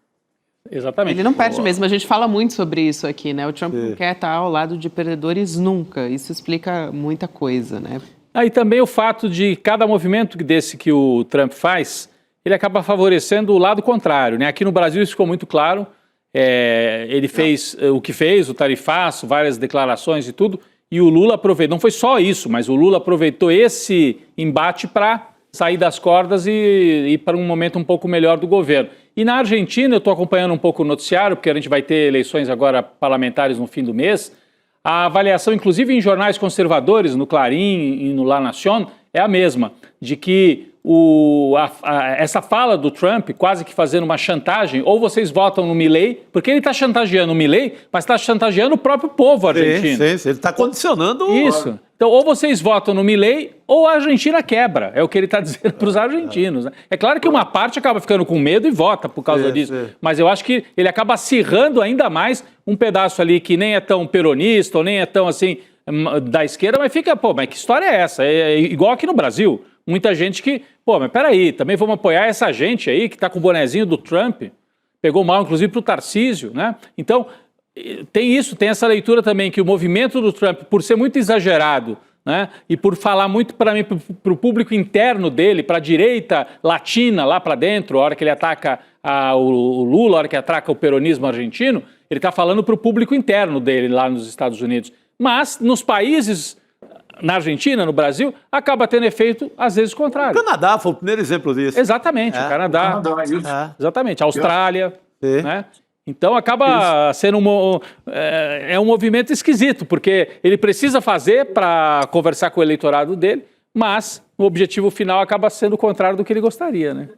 Exatamente. Ele não perde mesmo, a gente fala muito sobre isso aqui, né? O Trump não quer estar ao lado de perdedores nunca. Isso explica muita coisa, né? E também o fato de cada movimento desse que o Trump faz, ele acaba favorecendo o lado contrário, né? Aqui no Brasil isso ficou muito claro. Ele fez o que fez, o tarifaço, várias declarações e tudo, e o Lula aproveitou, não foi só isso, mas o Lula aproveitou esse embate para sair das cordas e ir para um momento um pouco melhor do governo. E na Argentina, eu estou acompanhando um pouco o noticiário, porque a gente vai ter eleições agora parlamentares no fim do mês. A avaliação, inclusive em jornais conservadores, no Clarín e no La Nación, é a mesma, de que essa fala do Trump, quase que fazendo uma chantagem, ou vocês votam no Milei, porque ele está chantageando o Milei, mas está chantageando o próprio povo argentino. Sim, ele está condicionando... Isso. Então, ou vocês votam no Milei, ou a Argentina quebra. É o que ele está dizendo para os argentinos. Né? É claro que uma parte acaba ficando com medo e vota por causa disso. Mas eu acho que ele acaba acirrando ainda mais um pedaço ali que nem é tão peronista, ou nem é tão assim da esquerda, mas fica, mas que história é essa? É igual aqui no Brasil. Muita gente que, mas peraí, também vamos apoiar essa gente aí que está com o bonezinho do Trump, pegou mal, inclusive, para o Tarcísio, né? Então, tem essa leitura também, que o movimento do Trump, por ser muito exagerado, né, e por falar muito para o público interno dele, para a direita latina lá para dentro, a hora que ele ataca o Lula, a hora que ataca o peronismo argentino, ele está falando para o público interno dele lá nos Estados Unidos. Mas, nos países... Na Argentina, no Brasil, acaba tendo efeito, às vezes, contrário. O Canadá foi o primeiro exemplo disso. Exatamente, o Canadá. Exatamente, a Austrália. Né? Então, acaba sendo um movimento esquisito, porque ele precisa fazer para conversar com o eleitorado dele, mas o objetivo final acaba sendo o contrário do que ele gostaria. Né?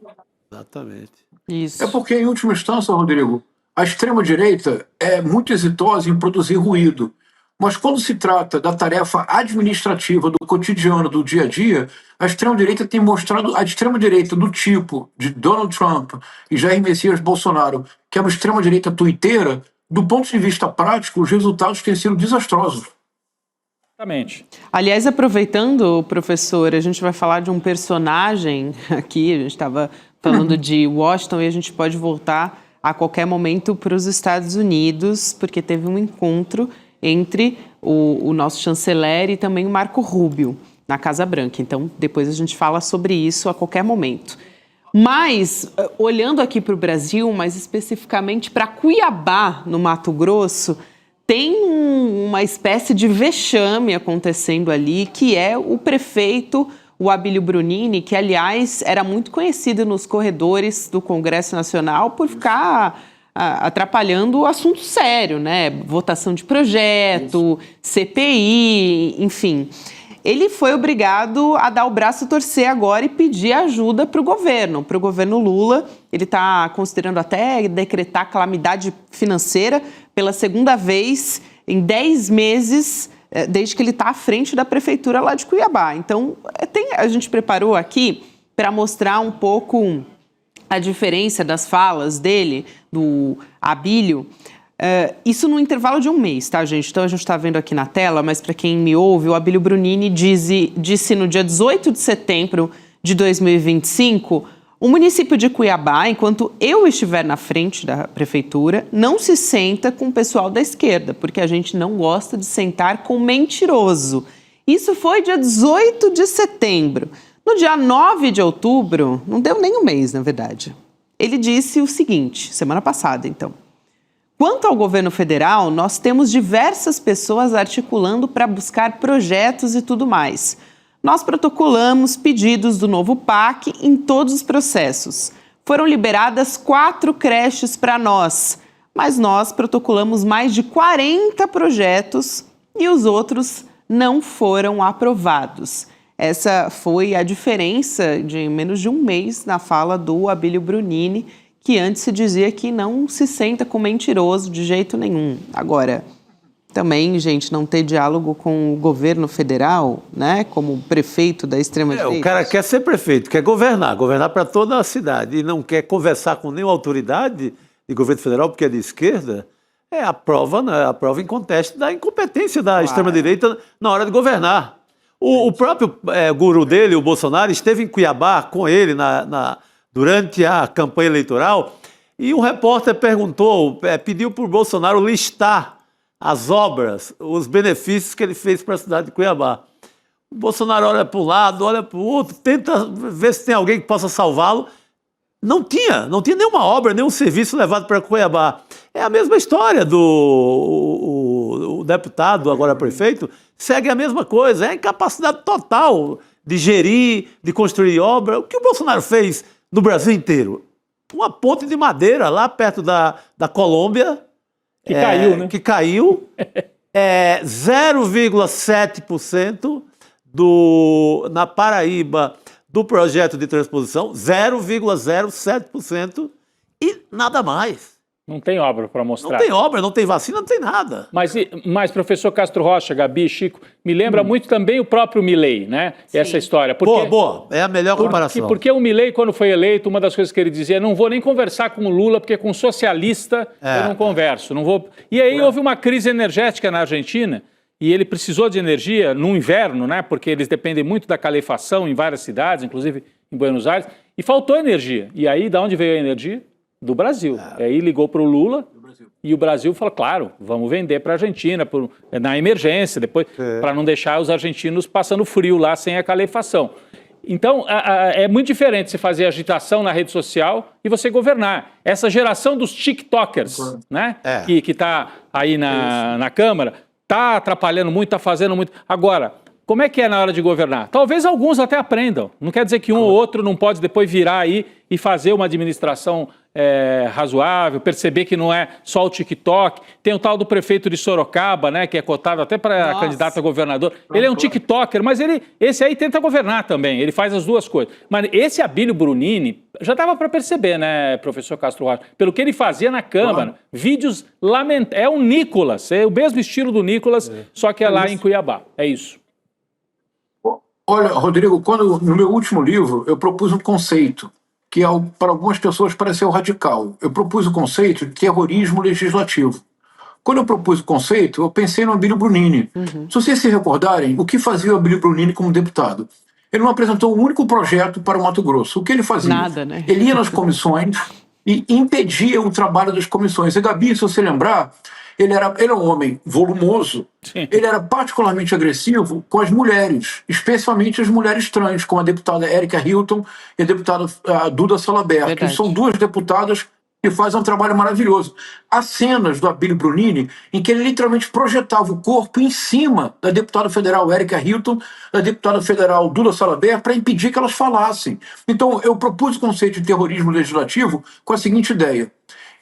Exatamente. Isso. É porque, em última instância, Rodrigo, a extrema-direita é muito exitosa em produzir ruído. Mas quando se trata da tarefa administrativa, do cotidiano, do dia a dia, a extrema-direita tem mostrado, a extrema-direita do tipo de Donald Trump e Jair Messias Bolsonaro, que é uma extrema-direita tuiteira, do ponto de vista prático, os resultados têm sido desastrosos. Exatamente. Aliás, aproveitando, professor, a gente vai falar de um personagem aqui, a gente estava falando de Washington e a gente pode voltar a qualquer momento para os Estados Unidos, porque teve um encontro entre o nosso chanceler e também o Marco Rubio na Casa Branca. Então, depois a gente fala sobre isso a qualquer momento. Mas, olhando aqui para o Brasil, mais especificamente para Cuiabá, no Mato Grosso, tem uma espécie de vexame acontecendo ali, que é o prefeito, o Abílio Brunini, que, aliás, era muito conhecido nos corredores do Congresso Nacional por ficar atrapalhando o assunto sério, né? Votação de projeto, CPI, enfim. Ele foi obrigado a dar o braço a torcer agora e pedir ajuda para o governo Lula. Ele está considerando até decretar calamidade financeira pela segunda vez em 10 meses, desde que ele está à frente da prefeitura lá de Cuiabá. Então, a gente preparou aqui para mostrar um pouco a diferença das falas dele, do Abílio. Isso no intervalo de um mês, tá, gente? Então a gente está vendo aqui na tela, mas para quem me ouve, o Abílio Brunini disse no dia 18 de setembro de 2025, o município de Cuiabá, enquanto eu estiver na frente da prefeitura, não se senta com o pessoal da esquerda, porque a gente não gosta de sentar com mentiroso. Isso foi dia 18 de setembro. No dia 9 de outubro, não deu nem um mês, na verdade, ele disse o seguinte, semana passada, então. Quanto ao governo federal, nós temos diversas pessoas articulando para buscar projetos e tudo mais. Nós protocolamos pedidos do novo PAC em todos os processos. Foram liberadas 4 creches para nós, mas nós protocolamos mais de 40 projetos e os outros não foram aprovados. Essa foi a diferença de menos de um mês na fala do Abílio Brunini, que antes se dizia que não se senta com mentiroso de jeito nenhum. Agora, também, gente, não ter diálogo com o governo federal, né, como prefeito da extrema-direita. O cara quer ser prefeito, quer governar para toda a cidade e não quer conversar com nenhuma autoridade de governo federal porque é de esquerda, é a prova, né, a prova inconteste da incompetência da extrema-direita na hora de governar. O próprio guru dele, o Bolsonaro, esteve em Cuiabá com ele durante a campanha eleitoral, e um repórter pediu para o Bolsonaro listar as obras, os benefícios que ele fez para a cidade de Cuiabá. O Bolsonaro olha para um lado, olha para o outro, tenta ver se tem alguém que possa salvá-lo. Não tinha nenhuma obra, nenhum serviço levado para Cuiabá. É a mesma história do deputado, agora prefeito, segue a mesma coisa, é a incapacidade total de gerir, de construir obra. O que o Bolsonaro fez no Brasil inteiro? Uma ponte de madeira lá perto da Colômbia. Que caiu, né? Que caiu. 0,7% na Paraíba do projeto de transposição, 0,07% e nada mais. Não tem obra para mostrar. Não tem obra, não tem vacina, não tem nada. Mas professor Castro Rocha, Gabi, Chico, me lembra muito também o próprio Milei, né? Sim. Essa história. Porque, boa. É a melhor comparação. Porque o Milei, quando foi eleito, uma das coisas que ele dizia, não vou nem conversar com o Lula, porque com socialista eu não converso. Não vou... E aí houve uma crise energética na Argentina, e ele precisou de energia no inverno, né? Porque eles dependem muito da calefação em várias cidades, inclusive em Buenos Aires, e faltou energia. E aí, de onde veio a energia? Do Brasil. E aí ligou para o Lula e o Brasil falou, claro, vamos vender para a Argentina na emergência, depois para não deixar os argentinos passando frio lá sem a calefação. Então, é muito diferente você fazer agitação na rede social e você governar. Essa geração dos TikTokers, né, que está aí na Câmara, está atrapalhando muito, está fazendo muito. Agora, como é que é na hora de governar? Talvez alguns até aprendam. Não quer dizer que um ou outro não pode depois virar aí e fazer uma administração razoável, perceber que não é só o TikTok. Tem o tal do prefeito de Sorocaba, né, que é cotado até para candidato a governador. Ele é um TikToker, mas esse aí tenta governar também. Ele faz as duas coisas. Mas esse Abílio Brunini, já dava para perceber, né, professor Castro Rocha, pelo que ele fazia na Câmara, vídeos lamentáveis. É o Nicolas, é o mesmo estilo do Nicolas, só que é lá em Cuiabá. É isso. Olha, Rodrigo, no meu último livro eu propus um conceito que para algumas pessoas pareceu radical. Eu propus o conceito de terrorismo legislativo. Quando eu propus o conceito, eu pensei no Abílio Brunini. Se vocês se recordarem, o que fazia o Abílio Brunini como deputado? Ele não apresentou um único projeto para o Mato Grosso. O que ele fazia? Nada, né? Ele ia nas comissões e impedia o trabalho das comissões. E Gabi, se você lembrar, ele era um homem volumoso, ele era particularmente agressivo com as mulheres, especialmente as mulheres trans, como a deputada Érica Hilton e a deputada Duda Salabert, que são duas deputadas que fazem um trabalho maravilhoso. Há cenas do Abílio Brunini em que ele literalmente projetava o corpo em cima da deputada federal Érica Hilton, da deputada federal Duda Salabert, para impedir que elas falassem. Então, eu propus o conceito de terrorismo legislativo com a seguinte ideia.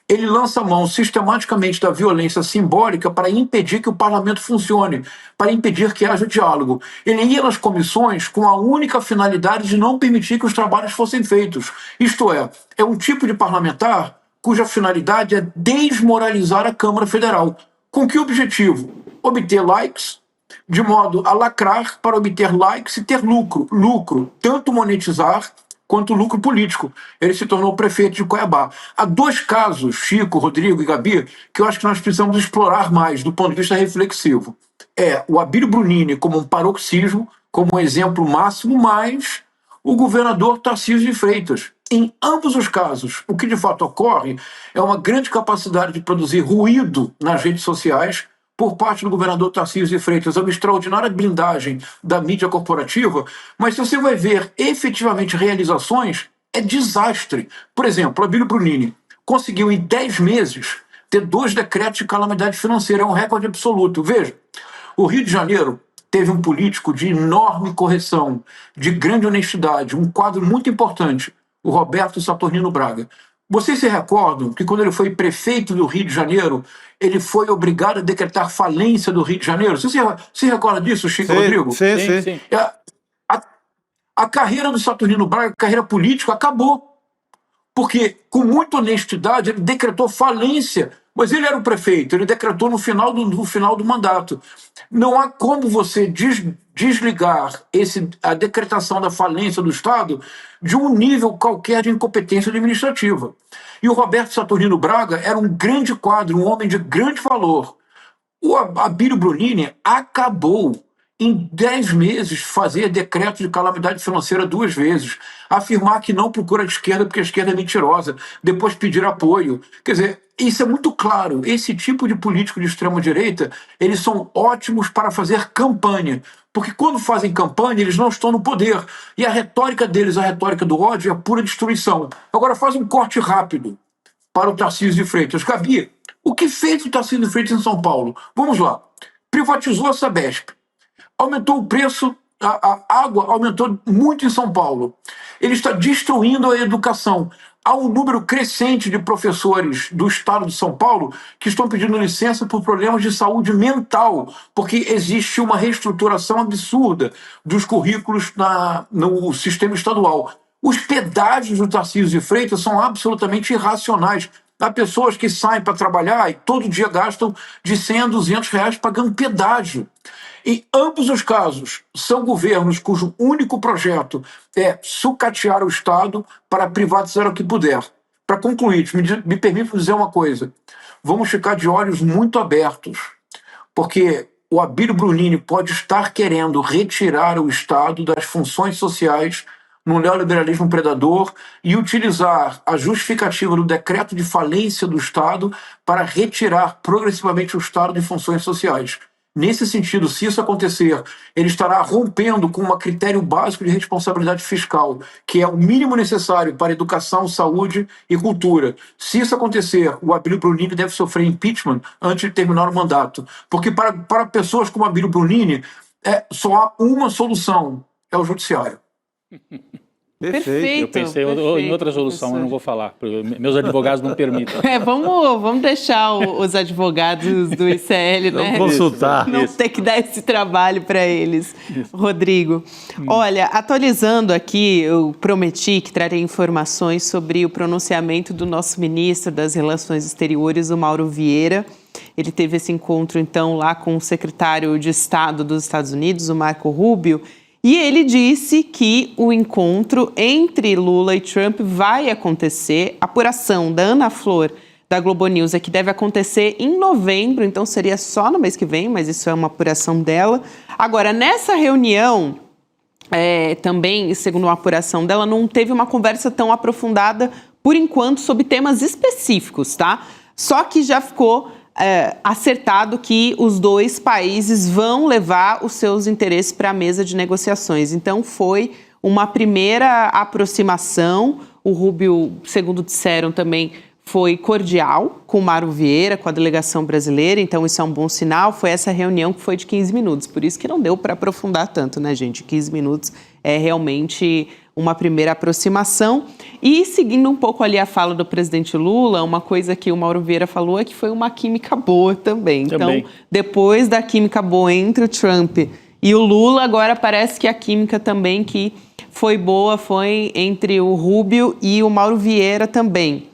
Ele lança a mão sistematicamente da violência simbólica para impedir que o parlamento funcione, para impedir que haja diálogo. Ele ia nas comissões com a única finalidade de não permitir que os trabalhos fossem feitos. Isto é um tipo de parlamentar cuja finalidade é desmoralizar a Câmara Federal. Com que objetivo? Obter likes, de modo a lacrar para obter likes e ter lucro. Lucro, tanto monetizar quanto lucro político. Ele se tornou prefeito de Cuiabá. Há dois casos, Chico, Rodrigo e Gabi, que eu acho que nós precisamos explorar mais do ponto de vista reflexivo. O Abílio Brunini como um paroxismo, como um exemplo máximo, mas o governador Tarcísio de Freitas. Em ambos os casos, o que de fato ocorre é uma grande capacidade de produzir ruído nas redes sociais por parte do governador Tarcísio de Freitas, é uma extraordinária blindagem da mídia corporativa, mas se você vai ver efetivamente realizações, é desastre. Por exemplo, o Abílio Brunini conseguiu em 10 meses ter 2 decretos de calamidade financeira, é um recorde absoluto. Veja, o Rio de Janeiro teve um político de enorme correção, de grande honestidade, um quadro muito importante, o Roberto Saturnino Braga. Vocês se recordam que quando ele foi prefeito do Rio de Janeiro, ele foi obrigado a decretar falência do Rio de Janeiro? Você se recorda disso, Chico Rodrigo? Sim. A carreira do Saturnino Braga, a carreira política, acabou. Porque, com muita honestidade, ele decretou falência. Mas ele era o prefeito, ele decretou no final do mandato. Não há como você desligar a decretação da falência do Estado de um nível qualquer de incompetência administrativa. E o Roberto Saturnino Braga era um grande quadro, um homem de grande valor. O Abílio Brunini acabou em 10 meses fazer decreto de calamidade financeira 2 vezes, afirmar que não procura a esquerda porque a esquerda é mentirosa, depois pedir apoio. Quer dizer, isso é muito claro. Esse tipo de político de extrema-direita, eles são ótimos para fazer campanha, porque quando fazem campanha, eles não estão no poder. E a retórica deles, a retórica do ódio, é pura destruição. Agora faz um corte rápido para o Tarcísio de Freitas. Gabi, o que fez o Tarcísio de Freitas em São Paulo? Vamos lá. Privatizou a Sabesp. Aumentou o preço, a água aumentou muito em São Paulo. Ele está destruindo a educação. Há um número crescente de professores do estado de São Paulo que estão pedindo licença por problemas de saúde mental, porque existe uma reestruturação absurda dos currículos no sistema estadual. Os pedágios do Tarcísio de Freitas são absolutamente irracionais. Há pessoas que saem para trabalhar e todo dia gastam de 100 a 200 reais pagando pedágio. Em ambos os casos, são governos cujo único projeto é sucatear o Estado para privatizar o que puder. Para concluir, me permito dizer uma coisa. Vamos ficar de olhos muito abertos, porque o Abílio Brunini pode estar querendo retirar o Estado das funções sociais no neoliberalismo predador e utilizar a justificativa do decreto de falência do Estado para retirar progressivamente o Estado de funções sociais. Nesse sentido, se isso acontecer, ele estará rompendo com um critério básico de responsabilidade fiscal, que é o mínimo necessário para educação, saúde e cultura. Se isso acontecer, o Abílio Brunini deve sofrer impeachment antes de terminar o mandato. Porque para pessoas como Abílio Brunini, só há uma solução, é o judiciário. Perfeito. Eu pensei em outra solução, eu não vou falar, porque meus advogados não permitem. Vamos deixar os advogados do ICL, né? Vamos consultar. Não ter que dar esse trabalho para eles. Rodrigo, olha, atualizando aqui, eu prometi que traria informações sobre o pronunciamento do nosso ministro das Relações Exteriores, o Mauro Vieira. Ele teve esse encontro, então, lá com o secretário de Estado dos Estados Unidos, o Marco Rubio, e ele disse que o encontro entre Lula e Trump vai acontecer. A apuração da Ana Flor da Globo News é que deve acontecer em novembro, então seria só no mês que vem, mas isso é uma apuração dela. Agora, nessa reunião, também, segundo uma apuração dela, não teve uma conversa tão aprofundada, por enquanto, sobre temas específicos, tá? Só que já ficou acertado que os dois países vão levar os seus interesses para a mesa de negociações. Então, foi uma primeira aproximação. O Rubio, segundo disseram também, foi cordial com o Mauro Vieira, com a delegação brasileira, então isso é um bom sinal. Foi essa reunião que foi de 15 minutos, por isso que não deu para aprofundar tanto, né, gente? 15 minutos é realmente uma primeira aproximação. E seguindo um pouco ali a fala do presidente Lula, uma coisa que o Mauro Vieira falou é que foi uma química boa também. Então, depois da química boa entre o Trump e o Lula, agora parece que a química também que foi boa foi entre o Rubio e o Mauro Vieira também.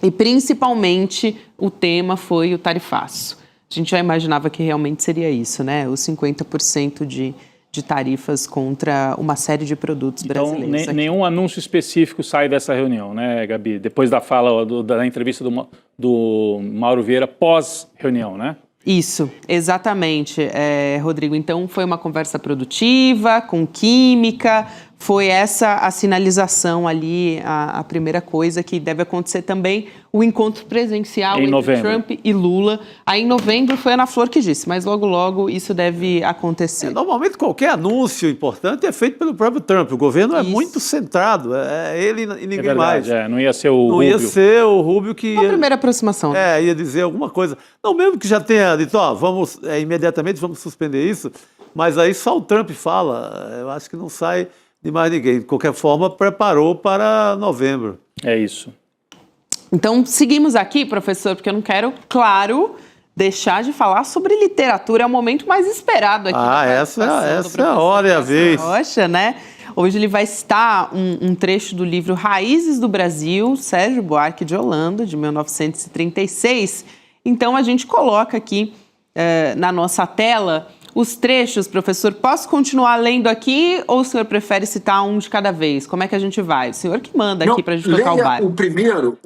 E principalmente o tema foi o tarifaço. A gente já imaginava que realmente seria isso, né? Os 50% de tarifas contra uma série de produtos brasileiros. Então, nenhum anúncio específico sai dessa reunião, né, Gabi? Depois da fala, da entrevista do Mauro Vieira pós-reunião, né? Isso, exatamente, Rodrigo. Então, foi uma conversa produtiva, com química, foi essa a sinalização ali, a primeira coisa que deve acontecer também, o encontro presencial entre Trump e Lula. Aí em novembro foi a Ana Flor que disse, mas logo, logo isso deve acontecer. Normalmente qualquer anúncio importante é feito pelo próprio Trump. O governo é muito centrado, é ele e ninguém mais. Não ia ser o Rubio. Não ia ser o Rubio que... Uma primeira aproximação. Ia dizer alguma coisa. Não, mesmo que já tenha dito, vamos, imediatamente vamos suspender isso, mas aí só o Trump fala. Eu acho que não sai de mais ninguém. De qualquer forma, preparou para novembro. É isso. Então, seguimos aqui, professor, porque eu não quero, claro, deixar de falar sobre literatura. É o momento mais esperado aqui. Essa é a hora e a vez. Rocha, né? Hoje ele vai citar um trecho do livro Raízes do Brasil, Sérgio Buarque de Holanda, de 1936. Então, a gente coloca aqui na nossa tela os trechos, professor. Posso continuar lendo aqui ou o senhor prefere citar um de cada vez? Como é que a gente vai? O senhor que manda aqui para a gente tocar o barco. O primeiro,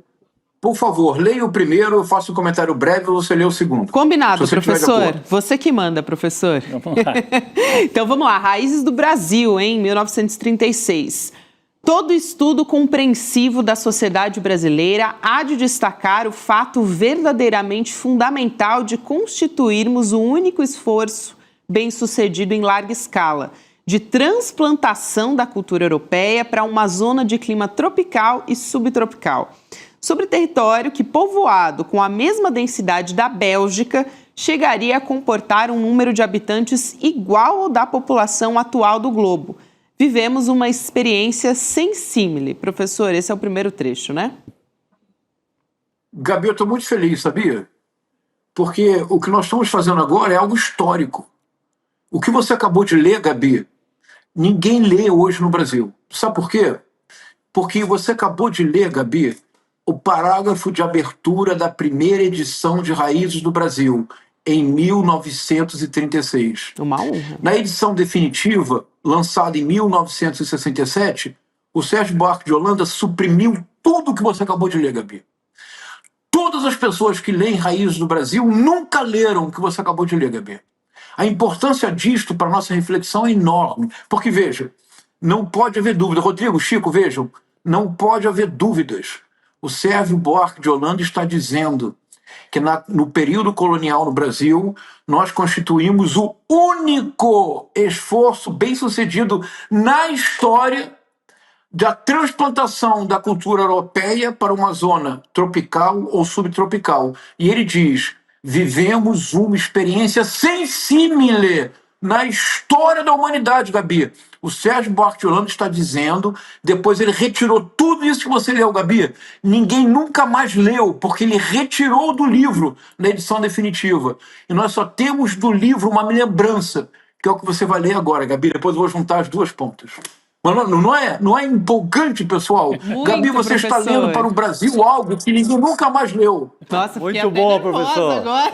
por favor, leia o primeiro, eu faço um comentário breve e você lê o segundo. Combinado, professor. Você que manda, professor. Vamos lá. Então vamos lá, Raízes do Brasil, em 1936. Todo estudo compreensivo da sociedade brasileira há de destacar o fato verdadeiramente fundamental de constituirmos o único esforço bem-sucedido em larga escala, de transplantação da cultura europeia para uma zona de clima tropical e subtropical, sobre território que, povoado com a mesma densidade da Bélgica, chegaria a comportar um número de habitantes igual ao da população atual do globo. Vivemos uma experiência sem símile. Professor, esse é o primeiro trecho, né? Gabi, eu estou muito feliz, sabia? Porque o que nós estamos fazendo agora é algo histórico. O que você acabou de ler, Gabi, ninguém lê hoje no Brasil. Sabe por quê? Porque você acabou de ler, Gabi, o parágrafo de abertura da primeira edição de Raízes do Brasil, em 1936. Uma honra. Na edição definitiva, lançada em 1967, o Sérgio Buarque de Holanda suprimiu tudo o que você acabou de ler, Gabi. Todas as pessoas que leem Raízes do Brasil nunca leram o que você acabou de ler, Gabi. A importância disto para a nossa reflexão é enorme, porque, veja, não pode haver dúvida. Rodrigo, Chico, vejam, não pode haver dúvidas. O Sérgio Buarque de Holanda está dizendo que no período colonial no Brasil, nós constituímos o único esforço bem-sucedido na história da transplantação da cultura europeia para uma zona tropical ou subtropical. E ele diz, vivemos uma experiência sem símile na história da humanidade, Gabi. O Sérgio Buarque de Holanda está dizendo, depois ele retirou tudo isso que você leu, Gabi. Ninguém nunca mais leu, porque ele retirou do livro na edição definitiva. E nós só temos do livro uma lembrança, que é o que você vai ler agora, Gabi. Depois eu vou juntar as duas pontas. Mas não é empolgante, pessoal? Muito, Gabi, você está lendo para o Brasil algo que ninguém nunca mais leu. Nossa, muito bom, professor. Agora.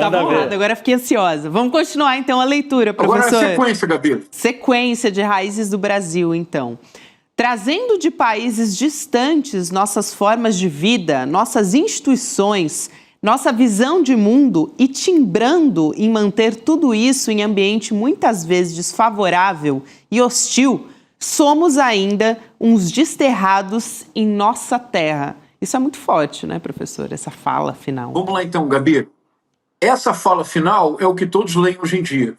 Tá bom, agora fiquei ansiosa. Vamos continuar, então, a leitura, professor. Agora é a sequência, Gabi. Sequência de Raízes do Brasil, então. trazendo de países distantes nossas formas de vida, nossas instituições, nossa visão de mundo e timbrando em manter tudo isso em ambiente muitas vezes desfavorável e hostil, somos ainda uns desterrados em nossa terra. Isso é muito forte, né, professor? Essa fala final. Vamos lá então, Gabi. Essa fala final é o que todos leem hoje em dia.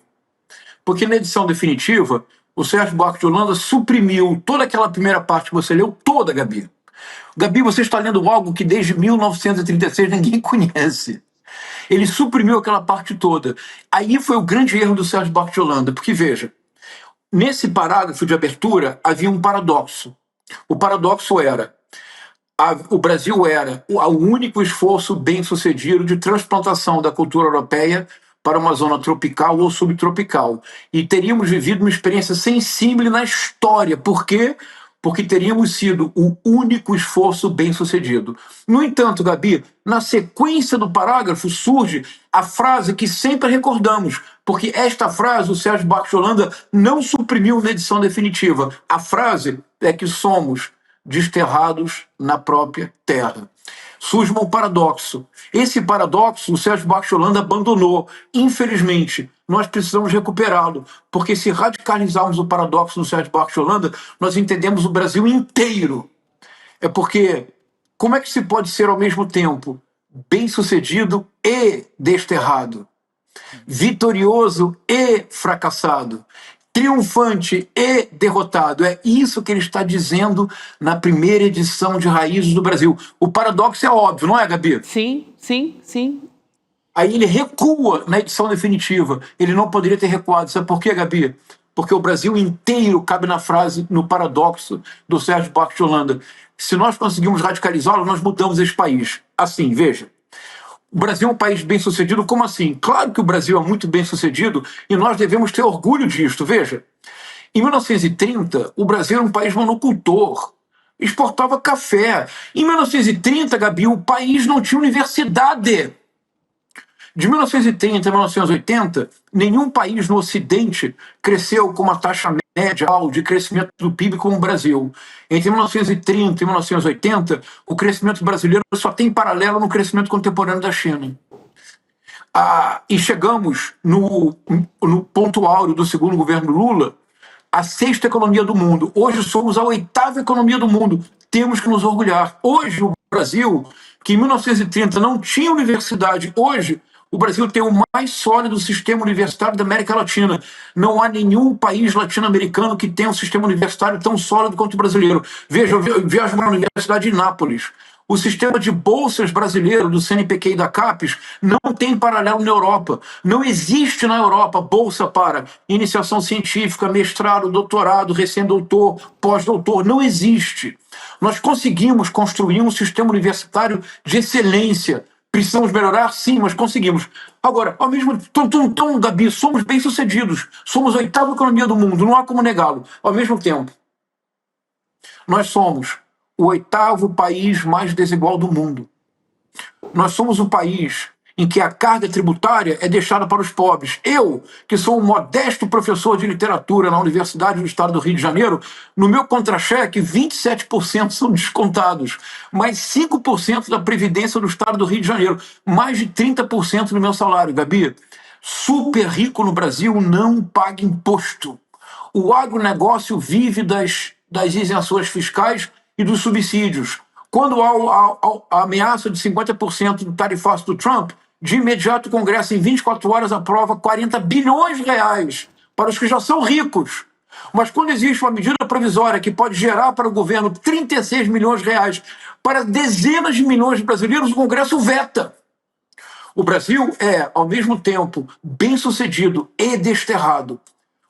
Porque na edição definitiva, o Sérgio Buarque de Holanda suprimiu toda aquela primeira parte que você leu, toda, Gabi. Gabi, você está lendo algo que desde 1936 ninguém conhece. Ele suprimiu aquela parte toda. Aí foi o grande erro do Sérgio Buarque de Holanda, porque veja, nesse parágrafo de abertura havia um paradoxo. O paradoxo era, o Brasil era o único esforço bem-sucedido de transplantação da cultura europeia para uma zona tropical ou subtropical. E teríamos vivido uma experiência sensível na história. Por quê? Porque teríamos sido o único esforço bem-sucedido. No entanto, Gabi, na sequência do parágrafo surge a frase que sempre recordamos, porque esta frase o Sérgio Buarque de Holanda não suprimiu na edição definitiva. A frase é que somos desterrados na própria terra. Surge um paradoxo. Esse paradoxo o Sérgio Buarque de Holanda abandonou. Infelizmente, nós precisamos recuperá-lo, porque se radicalizarmos o paradoxo do Sérgio Buarque de Holanda, nós entendemos o Brasil inteiro. É porque como é que se pode ser ao mesmo tempo bem-sucedido e desterrado? Vitorioso e fracassado? Triunfante e derrotado. É isso que ele está dizendo na primeira edição de Raízes do Brasil. O paradoxo é óbvio, não é, Gabi? Sim, sim, sim. Aí ele recua na edição definitiva. Ele não poderia ter recuado. Sabe por quê, Gabi? Porque o Brasil inteiro cabe na frase, no paradoxo do Sérgio Buarque de Holanda. Se nós conseguimos radicalizá-lo, nós mudamos esse país. Assim, veja. O Brasil é um país bem-sucedido? Como assim? Claro que o Brasil é muito bem-sucedido e nós devemos ter orgulho disto. Veja, em 1930, o Brasil era um país monocultor, exportava café. Em 1930, Gabi, o país não tinha universidade. De 1930 a 1980, nenhum país no Ocidente cresceu com uma taxa média de crescimento do PIB como o Brasil. Entre 1930 e 1980, o crescimento brasileiro só tem paralelo no crescimento contemporâneo da China. E chegamos no ponto áureo do segundo governo Lula, a 6ª economia do mundo. Hoje somos a 8ª economia do mundo. Temos que nos orgulhar. Hoje o Brasil, que em 1930 não tinha universidade, hoje o Brasil tem o mais sólido sistema universitário da América Latina. Não há nenhum país latino-americano que tenha um sistema universitário tão sólido quanto o brasileiro. Veja, eu viajo para a Universidade de Nápoles. O sistema de bolsas brasileiro do CNPq e da CAPES não tem paralelo na Europa. Não existe na Europa bolsa para iniciação científica, mestrado, doutorado, recém-doutor, pós-doutor. Não existe. Nós conseguimos construir um sistema universitário de excelência. Precisamos melhorar? Sim, mas conseguimos. Agora, ao mesmo tempo, Gabi, somos bem-sucedidos. Somos a 8ª economia do mundo, não há como negá-lo. Ao mesmo tempo, nós somos o 8º país mais desigual do mundo. Nós somos um país em que a carga tributária é deixada para os pobres. Eu, que sou um modesto professor de literatura na Universidade do Estado do Rio de Janeiro, no meu contra-cheque, 27% são descontados, mais 5% da Previdência do Estado do Rio de Janeiro, mais de 30% do meu salário. Gabi, super rico no Brasil não paga imposto. O agronegócio vive das isenções fiscais e dos subsídios. Quando há a ameaça de 50% do tarifaço do Trump, de imediato o Congresso, em 24 horas, aprova 40 bilhões de reais para os que já são ricos. Mas quando existe uma medida provisória que pode gerar para o governo 36 milhões de reais para dezenas de milhões de brasileiros, o Congresso veta. O Brasil é, ao mesmo tempo, bem-sucedido e desterrado.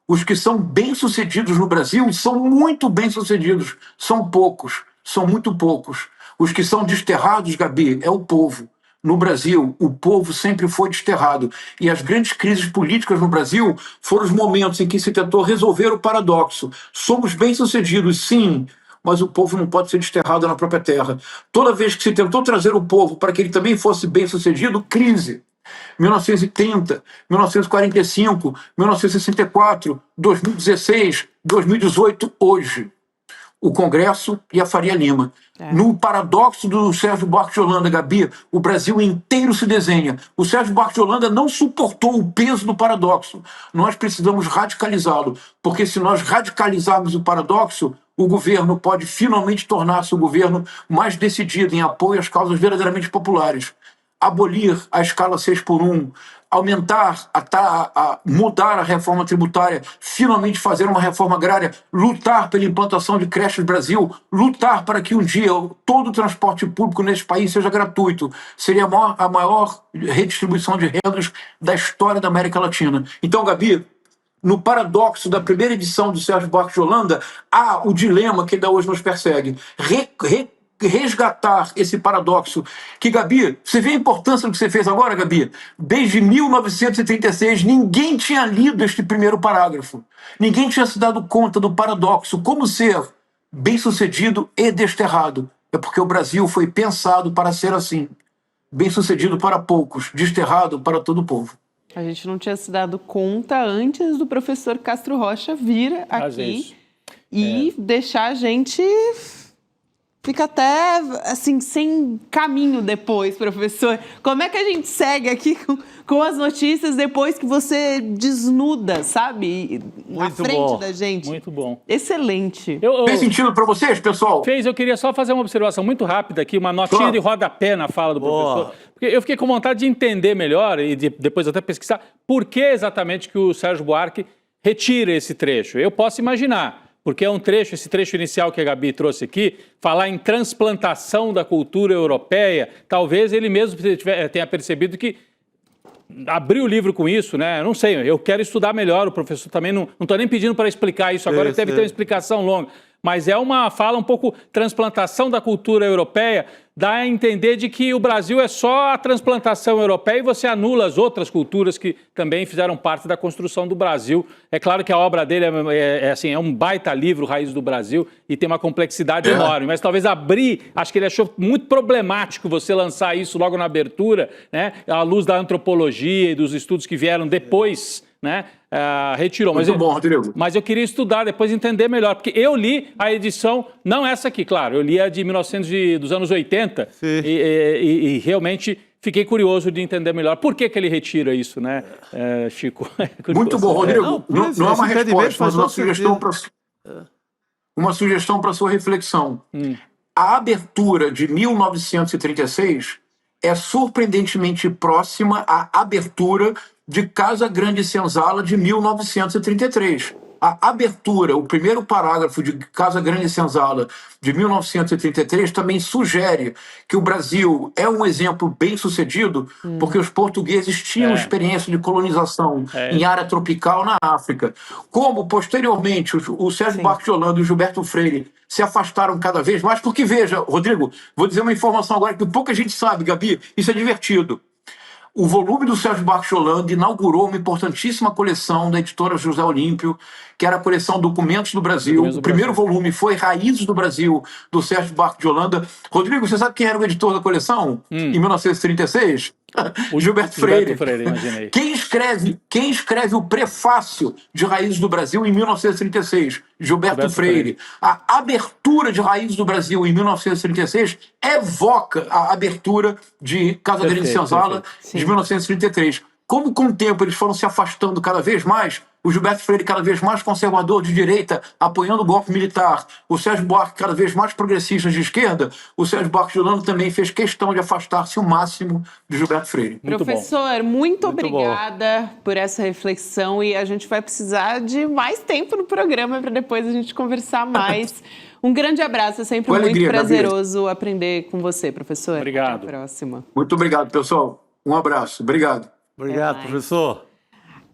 Os que são bem-sucedidos no Brasil são muito bem-sucedidos. São poucos, são muito poucos. Os que são desterrados, Gabi, é o povo. No Brasil, o povo sempre foi desterrado. E as grandes crises políticas no Brasil foram os momentos em que se tentou resolver o paradoxo. Somos bem-sucedidos, sim, mas o povo não pode ser desterrado na própria terra. Toda vez que se tentou trazer o povo para que ele também fosse bem-sucedido, crise. 1930, 1945, 1964, 2016, 2018, hoje. o Congresso e a Faria Lima. No paradoxo do Sérgio Buarque de Holanda, Gabi, o Brasil inteiro se desenha. O Sérgio Buarque de Holanda não suportou o peso do paradoxo. Nós precisamos radicalizá-lo, porque se nós radicalizarmos o paradoxo, o governo pode finalmente tornar-se o governo mais decidido em apoio às causas verdadeiramente populares. Abolir a escala 6x1, aumentar, mudar a reforma tributária, finalmente fazer uma reforma agrária, lutar pela implantação de creches no Brasil, lutar para que um dia todo o transporte público nesse país seja gratuito. Seria a maior redistribuição de rendas da história da América Latina. Então, Gabi, no paradoxo da primeira edição do Sérgio Buarque de Holanda, há o dilema que ainda hoje nos persegue. Resgatar esse paradoxo. Que, Gabi, você vê a importância do que você fez agora, Gabi? Desde 1936, ninguém tinha lido este primeiro parágrafo. Ninguém tinha se dado conta do paradoxo. Como ser bem-sucedido e desterrado? É porque o Brasil foi pensado para ser assim. Bem-sucedido para poucos, desterrado para todo o povo. A gente não tinha se dado conta antes do professor Castro Rocha vir aqui e deixar a gente... Fica até, assim, sem caminho depois, professor. Como é que a gente segue aqui com as notícias depois que você desnuda, sabe? Na frente da gente. Muito bom. Excelente. Fez sentido para vocês, pessoal? Fez. Eu queria só fazer uma observação muito rápida aqui, uma notinha de rodapé na fala do professor. Porque eu fiquei com vontade de entender melhor e depois até pesquisar por que exatamente que o Sérgio Buarque retira esse trecho. Eu posso imaginar. Porque é um trecho, esse trecho inicial que a Gabi trouxe aqui, falar em transplantação da cultura europeia, talvez ele mesmo tenha percebido que abriu o livro com isso, né? Eu não sei, eu quero estudar melhor, o professor também não estou nem pedindo para explicar isso agora, deve ter uma explicação longa. Mas é uma fala um pouco transplantação da cultura europeia, dá a entender de que o Brasil é só a transplantação europeia e você anula as outras culturas que também fizeram parte da construção do Brasil. É claro que a obra dele é um baita livro, Raiz do Brasil, e tem uma complexidade enorme, mas talvez acho que ele achou muito problemático você lançar isso logo na abertura, né, à luz da antropologia e dos estudos que vieram depois, né? Retirou. Muito bom, Rodrigo. Mas eu queria estudar, depois entender melhor, porque eu li a edição, não essa aqui, claro, eu li a de dos anos 80 e realmente fiquei curioso de entender melhor por que ele retira isso, né, Chico? Muito bom, Rodrigo. Não é uma resposta, mas uma sugestão para sua reflexão. A abertura de 1936 é surpreendentemente próxima à abertura de Casa Grande Senzala de 1933. A abertura, o primeiro parágrafo de Casa Grande Senzala de 1933 também sugere que o Brasil é um exemplo bem-sucedido porque os portugueses tinham experiência de colonização em área tropical na África. Como, posteriormente, o Sérgio Buarque de Holanda e o Gilberto Freire se afastaram cada vez mais, porque, veja, Rodrigo, vou dizer uma informação agora que pouca gente sabe, Gabi, isso é divertido. O volume do Sérgio Buarque de Holanda inaugurou uma importantíssima coleção da editora José Olímpio, que era a coleção Documentos do Brasil. O primeiro volume foi Raízes do Brasil, do Sérgio Buarque de Holanda. Rodrigo, você sabe quem era o editor da coleção em 1936? O Gilberto Freire. Imaginei. Quem escreve o prefácio de Raízes do Brasil em 1936? Gilberto Freire. A abertura de Raízes do Brasil em 1936 evoca a abertura de Casa Grande Senzala de 1933. Como com o tempo eles foram se afastando cada vez mais, o Gilberto Freire cada vez mais conservador de direita, apoiando o golpe militar, o Sérgio Buarque cada vez mais progressista de esquerda, o Sérgio Buarque de Holanda também fez questão de afastar-se o máximo de Gilberto Freire. Professor, muito obrigada por essa reflexão e a gente vai precisar de mais tempo no programa para depois a gente conversar mais. Um grande abraço, é sempre muito prazeroso aprender com você, professor. Obrigado. Até a próxima. Muito obrigado, pessoal. Um abraço. Obrigado. Obrigado, professor.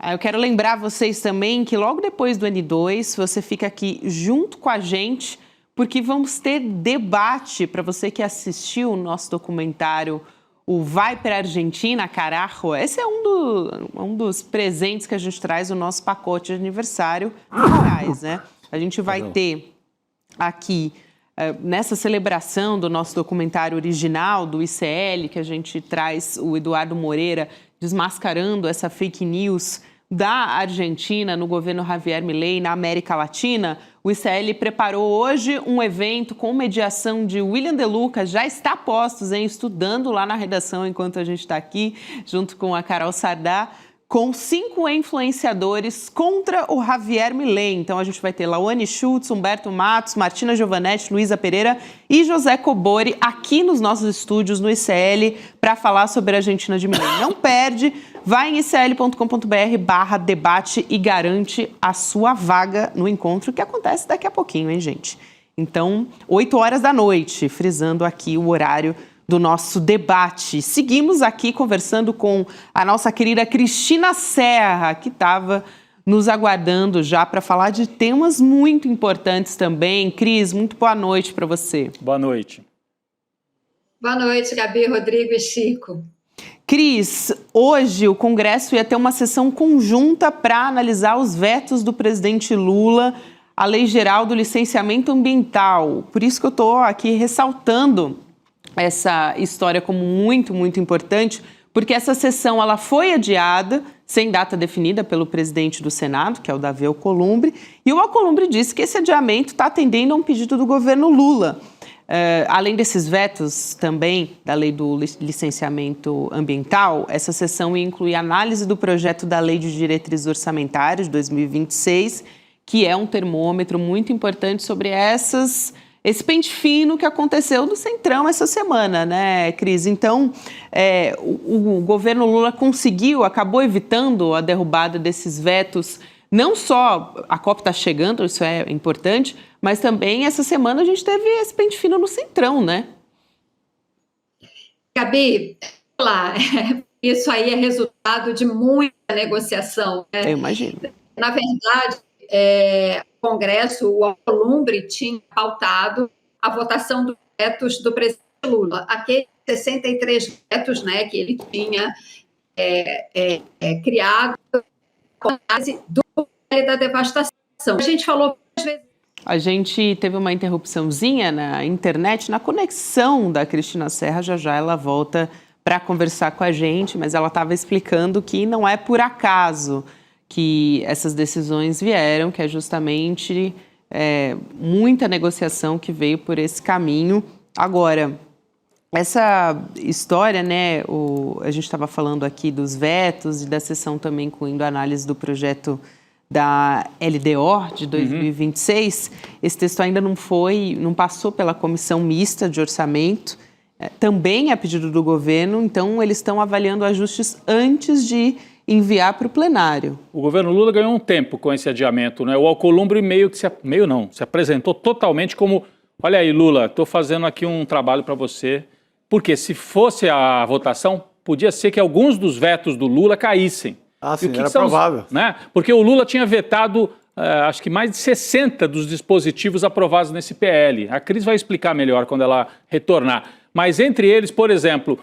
Eu quero lembrar vocês também que logo depois do N2, você fica aqui junto com a gente, porque vamos ter debate para você que assistiu o nosso documentário, o Vai para a Argentina, Carajo. Esse é um dos presentes que a gente traz no nosso pacote de aniversário de Moraes, né? A gente vai ter aqui, nessa celebração do nosso documentário original, do ICL, que a gente traz o Eduardo Moreira desmascarando essa fake news da Argentina no governo Javier Milei, na América Latina, O ICL preparou hoje um evento com mediação de William De Luca, já está a postos, estudando lá na redação enquanto a gente está aqui, junto com a Carol Sardá, com 5 influenciadores contra o Javier Milei. Então a gente vai ter Lawane Schultz, Humberto Matos, Martina Giovanetti, Luísa Pereira e José Cobori aqui nos nossos estúdios no ICL para falar sobre a Argentina de Milei. Não perde, vai em icl.com.br/debate e garante a sua vaga no encontro que acontece daqui a pouquinho, hein, gente? Então, 8 horas da noite, frisando aqui o horário do nosso debate. Seguimos aqui conversando com a nossa querida Cristina Serra, que estava nos aguardando já para falar de temas muito importantes também. Cris, muito boa noite para você. Boa noite. Boa noite, Gabi, Rodrigo e Chico. Cris, hoje o Congresso ia ter uma sessão conjunta para analisar os vetos do presidente Lula à Lei Geral do Licenciamento Ambiental. Por isso que eu estou aqui ressaltando essa história como muito, muito importante, porque essa sessão ela foi adiada, sem data definida pelo presidente do Senado, que é o Davi Alcolumbre, e o Alcolumbre disse que esse adiamento está atendendo a um pedido do governo Lula. Além desses vetos também da Lei do Licenciamento Ambiental, essa sessão ia incluir análise do projeto da Lei de Diretrizes Orçamentárias de 2026, que é um termômetro muito importante sobre esse pente fino que aconteceu no Centrão essa semana, né, Cris? Então, o governo Lula acabou evitando a derrubada desses vetos. Não só a COP está chegando, isso é importante, mas também essa semana a gente teve esse pente fino no Centrão, né? Gabi, lá, isso aí é resultado de muita negociação, né? Eu imagino. Na verdade, o Congresso, o Alcolumbre, tinha pautado a votação dos vetos do presidente Lula. Aqueles 63 vetos, né, que ele tinha criado com a base do da devastação. A gente falou várias vezes. A gente teve uma interrupçãozinha na internet, na conexão da Cristina Serra. Já ela volta para conversar com a gente, mas ela estava explicando que não é por acaso que essas decisões vieram, que é justamente muita negociação que veio por esse caminho. Agora, essa história, né, a gente estava falando aqui dos vetos e da sessão também incluindo a análise do projeto da LDO de 2026, esse texto ainda não passou pela comissão mista de orçamento, também a pedido do governo, então eles estão avaliando ajustes antes de enviar para o plenário. O governo Lula ganhou um tempo com esse adiamento, né? O Alcolumbre se apresentou totalmente como, olha aí, Lula, estou fazendo aqui um trabalho para você, porque se fosse a votação, podia ser que alguns dos vetos do Lula caíssem. Ah, sim, era provável. Né? Porque o Lula tinha vetado, acho que mais de 60 dos dispositivos aprovados nesse PL. A Cris vai explicar melhor quando ela retornar. Mas entre eles, por exemplo,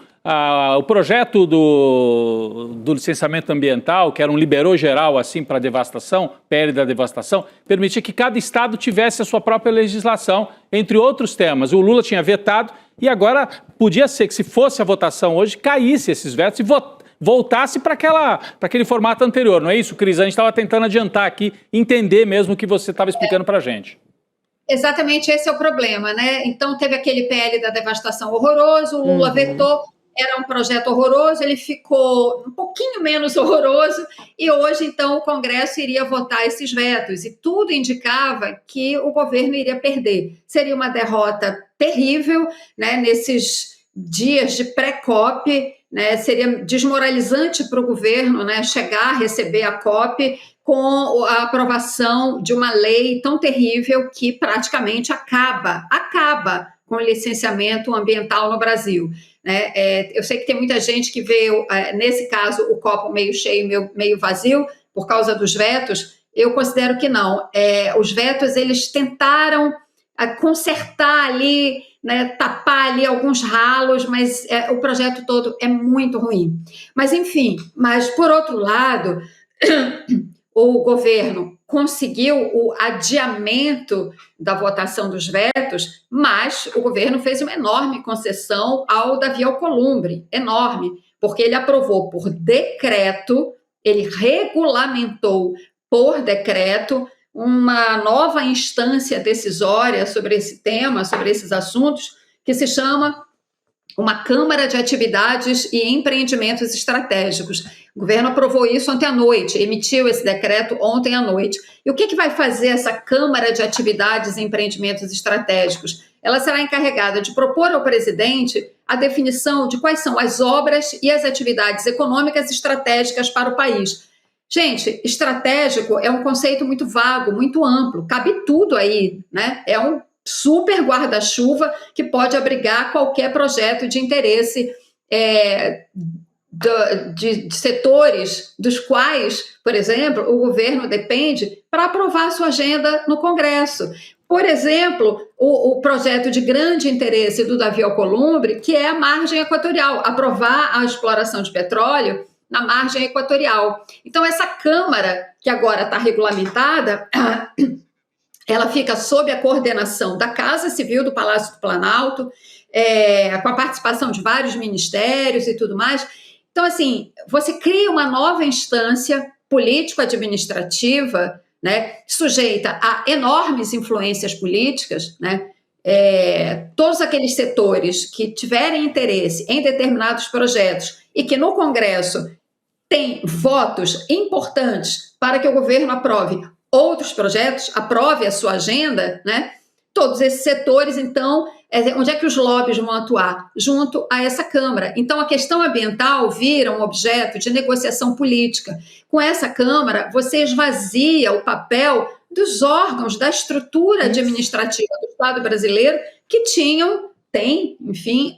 o projeto do licenciamento ambiental, que era um liberou geral assim para a devastação, PL da devastação, permitia que cada estado tivesse a sua própria legislação, entre outros temas. O Lula tinha vetado e agora podia ser que, se fosse a votação hoje, caísse esses vetos e voltasse para aquele formato anterior. Não é isso, Cris? A gente estava tentando adiantar aqui, entender mesmo o que você estava explicando para a gente. Exatamente, esse é o problema, né? Então, teve aquele PL da devastação horroroso, o Lula vetou, era um projeto horroroso, ele ficou um pouquinho menos horroroso e hoje, então, o Congresso iria votar esses vetos e tudo indicava que o governo iria perder. Seria uma derrota terrível, né, nesses dias de pré-COP, né, seria desmoralizante para o governo, né, chegar a receber a COP com a aprovação de uma lei tão terrível que praticamente acaba com o licenciamento ambiental no Brasil. Né? Eu sei que tem muita gente que vê, nesse caso, o copo meio cheio, meio vazio, por causa dos vetos. Eu considero que não. Os vetos, eles tentaram consertar ali, né, tapar ali alguns ralos, mas o projeto todo é muito ruim. Mas, enfim, por outro lado, o governo conseguiu o adiamento da votação dos vetos, mas o governo fez uma enorme concessão ao Davi Alcolumbre, enorme, porque ele aprovou por decreto, ele regulamentou por decreto uma nova instância decisória sobre esse tema, sobre esses assuntos, que se chama uma Câmara de Atividades e Empreendimentos Estratégicos. O governo aprovou isso ontem à noite, emitiu esse decreto ontem à noite. E o que vai fazer essa Câmara de Atividades e Empreendimentos Estratégicos? Ela será encarregada de propor ao presidente a definição de quais são as obras e as atividades econômicas estratégicas para o país. Gente, estratégico é um conceito muito vago, muito amplo, cabe tudo aí, né? É um super guarda-chuva que pode abrigar qualquer projeto de interesse de setores dos quais, por exemplo, o governo depende para aprovar a sua agenda no Congresso. Por exemplo, o projeto de grande interesse do Davi Alcolumbre, que é a margem equatorial, aprovar a exploração de petróleo na margem equatorial. Então, essa Câmara, que agora está regulamentada, ela fica sob a coordenação da Casa Civil do Palácio do Planalto, com a participação de vários ministérios e tudo mais. Então, assim, você cria uma nova instância político-administrativa, né, sujeita a enormes influências políticas, né? Todos aqueles setores que tiverem interesse em determinados projetos e que no Congresso têm votos importantes para que o governo aprove outros projetos, aprove a sua agenda, né? Todos esses setores, então, onde é que os lobbies vão atuar? Junto a essa Câmara. Então, a questão ambiental vira um objeto de negociação política. Com essa Câmara, você esvazia o papel dos órgãos, da estrutura administrativa do Estado brasileiro, que têm, enfim,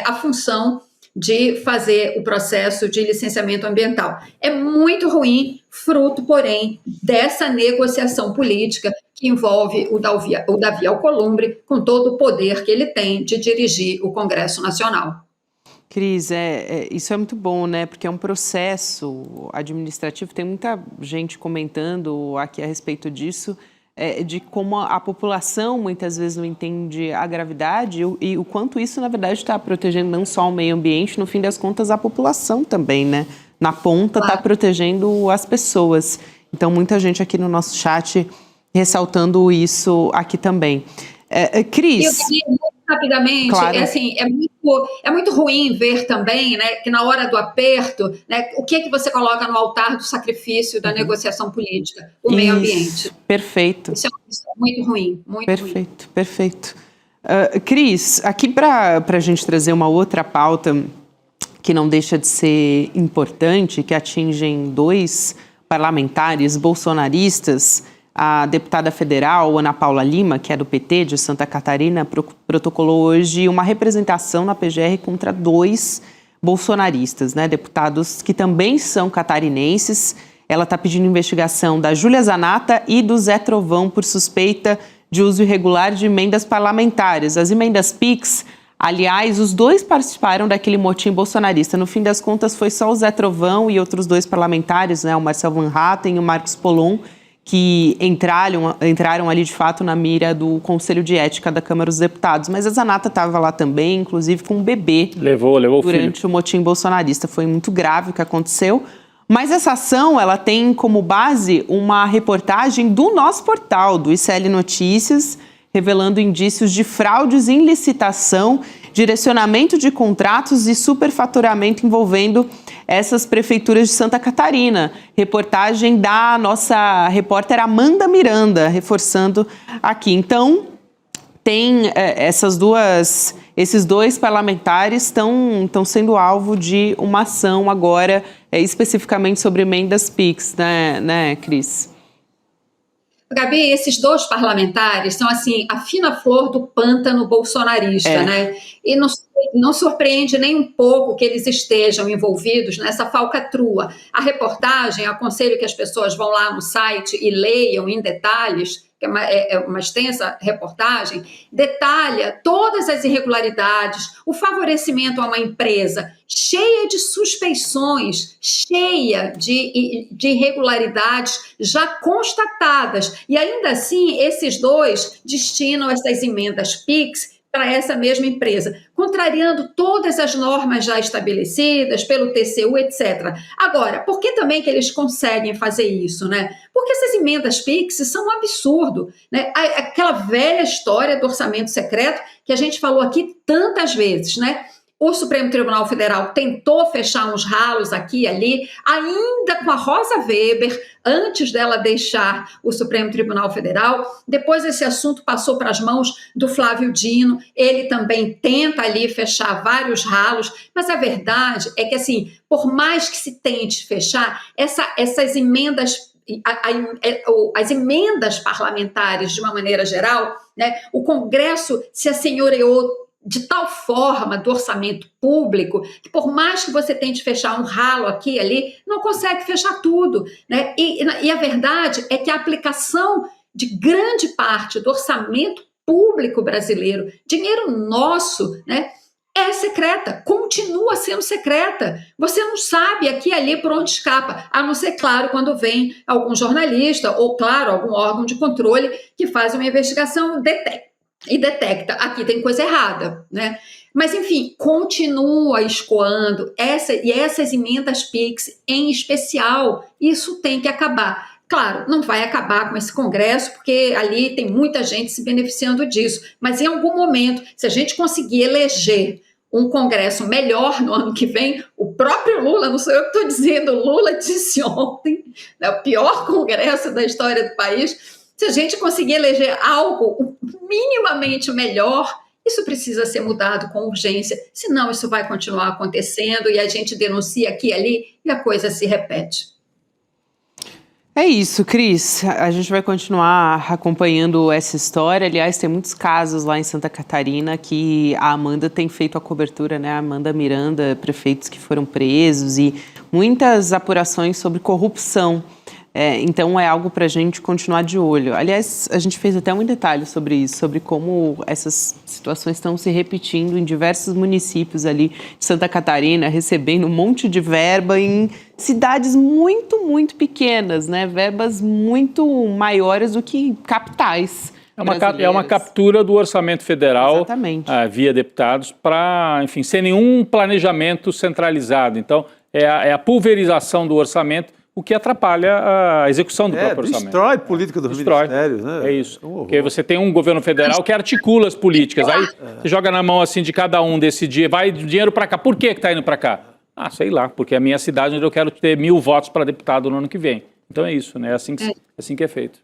a função de fazer o processo de licenciamento ambiental. É muito ruim, fruto, porém, dessa negociação política que envolve o Davi Alcolumbre, com todo o poder que ele tem de dirigir o Congresso Nacional. Cris, isso é muito bom, né? Porque é um processo administrativo, tem muita gente comentando aqui a respeito disso, de como a população muitas vezes não entende a gravidade e o quanto isso, na verdade, está protegendo não só o meio ambiente, no fim das contas, a população também, né? Na ponta está protegendo as pessoas. Então, muita gente aqui no nosso chat ressaltando isso aqui também. Cris... Eu queria muito rapidamente, claro. É muito ruim ver também, né, que na hora do aperto, né, o que você coloca no altar do sacrifício da negociação política? O meio ambiente. Perfeito. Isso é muito ruim, muito ruim. Perfeito. Cris, aqui para a gente trazer uma outra pauta que não deixa de ser importante, que atingem 2 parlamentares bolsonaristas, a deputada federal Ana Paula Lima, que é do PT de Santa Catarina, protocolou hoje uma representação na PGR contra 2 bolsonaristas, né, deputados que também são catarinenses. Ela está pedindo investigação da Júlia Zanata e do Zé Trovão por suspeita de uso irregular de emendas parlamentares. As emendas PIX, aliás, os 2 participaram daquele motim bolsonarista. No fim das contas, foi só o Zé Trovão e outros 2 parlamentares, né, o Marcelo Van Hatten e o Marcos Polon, que entraram ali, de fato, na mira do Conselho de Ética da Câmara dos Deputados. Mas a Zanata estava lá também, inclusive com um bebê. Levou durante o motim bolsonarista. Foi muito grave o que aconteceu. Mas essa ação, ela tem como base uma reportagem do nosso portal, do ICL Notícias, revelando indícios de fraudes em licitação, direcionamento de contratos e superfaturamento envolvendo essas prefeituras de Santa Catarina. Reportagem da nossa repórter Amanda Miranda, reforçando aqui. Então, tem esses 2 parlamentares estão sendo alvo de uma ação agora, especificamente sobre emendas PIX, né, Cris? Gabi, esses 2 parlamentares são, assim, a fina flor do pântano bolsonarista, né? E não surpreende nem um pouco que eles estejam envolvidos nessa falcatrua. A reportagem, aconselho que as pessoas vão lá no site e leiam em detalhes, que é uma extensa reportagem, detalha todas as irregularidades, o favorecimento a uma empresa cheia de suspeições, cheia de irregularidades já constatadas. E ainda assim, esses 2 destinam essas emendas PIX para essa mesma empresa, contrariando todas as normas já estabelecidas pelo TCU, etc. Agora, por que também que eles conseguem fazer isso, né? Porque essas emendas PIX são um absurdo, né? Aquela velha história do orçamento secreto que a gente falou aqui tantas vezes, né? O Supremo Tribunal Federal tentou fechar uns ralos aqui e ali, ainda com a Rosa Weber, antes dela deixar o Supremo Tribunal Federal. Depois esse assunto passou para as mãos do Flávio Dino, ele também tenta ali fechar vários ralos, mas a verdade é que, assim, por mais que se tente fechar, essas emendas, as emendas parlamentares, de uma maneira geral, né, o Congresso se assenhoreou de tal forma do orçamento público, que por mais que você tente fechar um ralo aqui e ali, não consegue fechar tudo, né? E a verdade é que a aplicação de grande parte do orçamento público brasileiro, dinheiro nosso, né, é secreta, continua sendo secreta. Você não sabe aqui e ali por onde escapa, a não ser, claro, quando vem algum jornalista ou, claro, algum órgão de controle que faz uma investigação e detecta, aqui tem coisa errada, né? Mas, enfim, continua escoando essas emendas PIX em especial, isso tem que acabar. Claro, não vai acabar com esse Congresso, porque ali tem muita gente se beneficiando disso, mas em algum momento, se a gente conseguir eleger um Congresso melhor no ano que vem, o próprio Lula, não sou eu que estou dizendo, Lula disse ontem, né, o pior Congresso da história do país. Se a gente conseguir eleger algo minimamente melhor, isso precisa ser mudado com urgência, senão isso vai continuar acontecendo e a gente denuncia aqui e ali e a coisa se repete. É isso, Cris. A gente vai continuar acompanhando essa história. Aliás, tem muitos casos lá em Santa Catarina que a Amanda tem feito a cobertura, né? A Amanda Miranda, prefeitos que foram presos e muitas apurações sobre corrupção. Então é algo para a gente continuar de olho. Aliás, a gente fez até um detalhe sobre isso, sobre como essas situações estão se repetindo em diversos municípios ali de Santa Catarina, recebendo um monte de verba em cidades muito, muito pequenas, né? Verbas muito maiores do que capitais. É uma captura do orçamento federal via deputados para, enfim, sem nenhum planejamento centralizado. Então, é a pulverização do orçamento, o que atrapalha a execução do próprio orçamento. Destrói a política dos ministérios, né? É isso. Porque você tem um governo federal que articula as políticas. Aí você joga na mão assim de cada um decidir, vai dinheiro para cá. Por que está indo para cá? Ah, sei lá, porque é a minha cidade onde eu quero ter 1000 votos para deputado no ano que vem. Então é isso, né? É assim que é feito.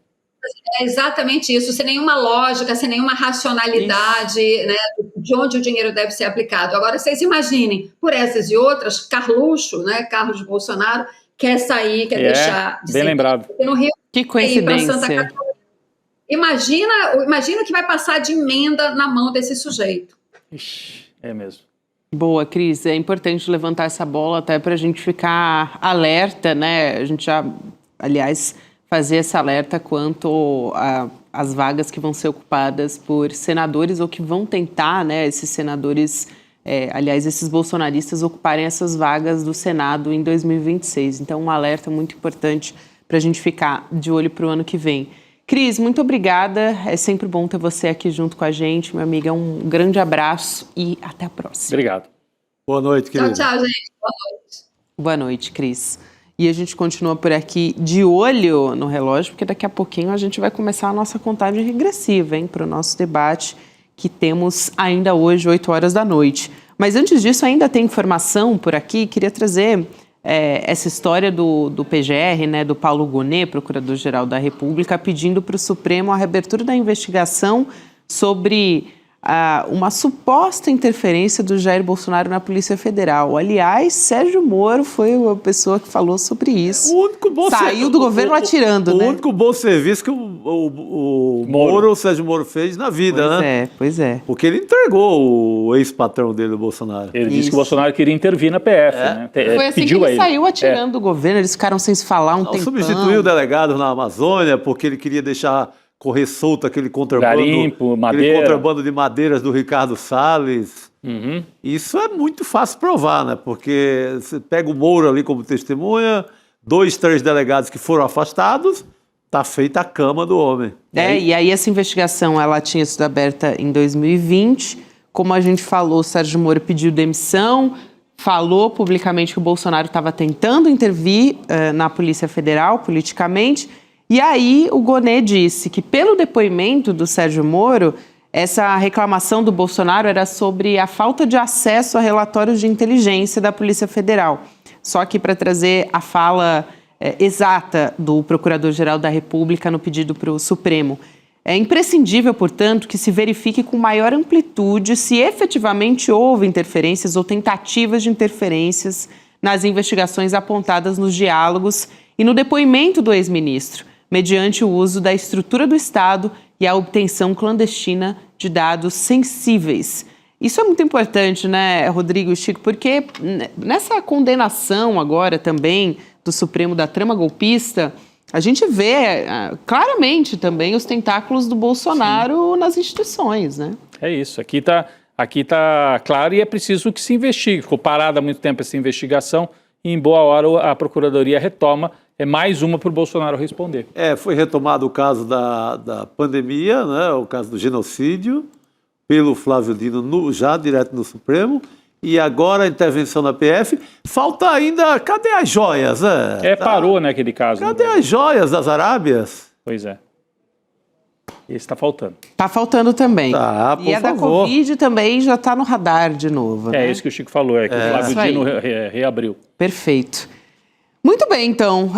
É exatamente isso, sem nenhuma lógica, sem nenhuma racionalidade, né, de onde o dinheiro deve ser aplicado. Agora, vocês imaginem, por essas e outras, Carluxo, né, Carlos Bolsonaro, quer sair, quer deixar de bem ser. lembrado. No Rio, que coincidência. Santa Catarina. Imagina o que vai passar de emenda na mão desse sujeito. Ixi, é mesmo. Boa, Cris. É importante levantar essa bola até para a gente ficar alerta, né? A gente já, aliás, fazer esse alerta quanto às vagas que vão ser ocupadas por senadores ou que vão tentar, né, esses senadores... aliás, esses bolsonaristas ocuparem essas vagas do Senado em 2026. Então, um alerta muito importante para a gente ficar de olho para o ano que vem. Cris, muito obrigada. É sempre bom ter você aqui junto com a gente, minha amiga. Um grande abraço e até a próxima. Obrigado. Boa noite, querida. Tchau, gente. Boa noite. Boa noite, Cris. E a gente continua por aqui de olho no relógio, porque daqui a pouquinho a gente vai começar a nossa contagem regressiva, hein, para o nosso debate que temos ainda hoje, 8 horas da noite. Mas antes disso, ainda tem informação por aqui, queria trazer essa história do PGR, né, do Paulo Gonet, Procurador-Geral da República, pedindo para o Supremo a reabertura da investigação sobre uma suposta interferência do Jair Bolsonaro na Polícia Federal. Aliás, Sérgio Moro foi a pessoa que falou sobre isso. O único bom Saiu do governo atirando, né? O único bom serviço que o Sérgio Moro fez na vida, né? Pois é. Porque ele entregou o ex-patrão dele, o Bolsonaro. Ele disse que o Bolsonaro queria intervir na PF, né? Foi assim que ele saiu atirando do governo, eles ficaram sem se falar um tempão. Substituiu o delegado na Amazônia porque ele queria deixar correr solto aquele contrabando, garimpo, madeira. Aquele contrabando de madeiras do Ricardo Salles. Uhum. Isso é muito fácil provar, né? Porque você pega o Moro ali como testemunha, 2, 3 delegados que foram afastados, tá feita a cama do homem. E aí essa investigação ela tinha sido aberta em 2020. Como a gente falou, o Sérgio Moro pediu demissão, falou publicamente que o Bolsonaro estava tentando intervir na Polícia Federal politicamente. E aí o Gonê disse que, pelo depoimento do Sérgio Moro, essa reclamação do Bolsonaro era sobre a falta de acesso a relatórios de inteligência da Polícia Federal. Só que para trazer a fala exata do Procurador-Geral da República no pedido para o Supremo. É imprescindível, portanto, que se verifique com maior amplitude se efetivamente houve interferências ou tentativas de interferências nas investigações apontadas nos diálogos e no depoimento do ex-ministro, mediante o uso da estrutura do Estado e a obtenção clandestina de dados sensíveis. Isso é muito importante, né, Rodrigo e Chico, porque nessa condenação agora também do Supremo da trama golpista, a gente vê claramente também os tentáculos do Bolsonaro nas instituições, né? É isso, aqui tá claro e é preciso que se investigue. Ficou parada há muito tempo essa investigação e em boa hora a Procuradoria retoma. É mais uma para o Bolsonaro responder. Foi retomado o caso da pandemia, né, o caso do genocídio, pelo Flávio Dino já direto no Supremo. E agora a intervenção na PF, falta ainda, cadê as joias? Parou naquele caso. Cadê as joias das Arábias? Pois é. Esse está faltando. Está faltando também. Tá, por favor. Da Covid também já está no radar de novo. É isso que o Chico falou, que o Flávio Dino reabriu. Perfeito. Muito bem, então.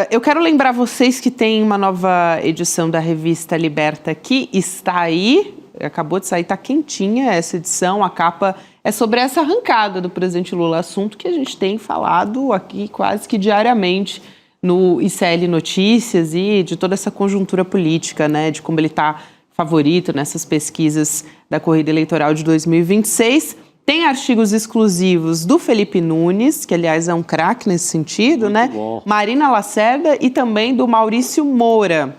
Eu quero lembrar vocês que tem uma nova edição da revista Liberta que está aí. Acabou de sair, está quentinha essa edição, a capa é sobre essa arrancada do presidente Lula, assunto que a gente tem falado aqui quase que diariamente no ICL Notícias e de toda essa conjuntura política, né, de como ele está favorito nessas pesquisas da corrida eleitoral de 2026. Tem artigos exclusivos do Felipe Nunes, que aliás é um craque nesse sentido, muito né? Bom. Marina Lacerda e também do Maurício Moura.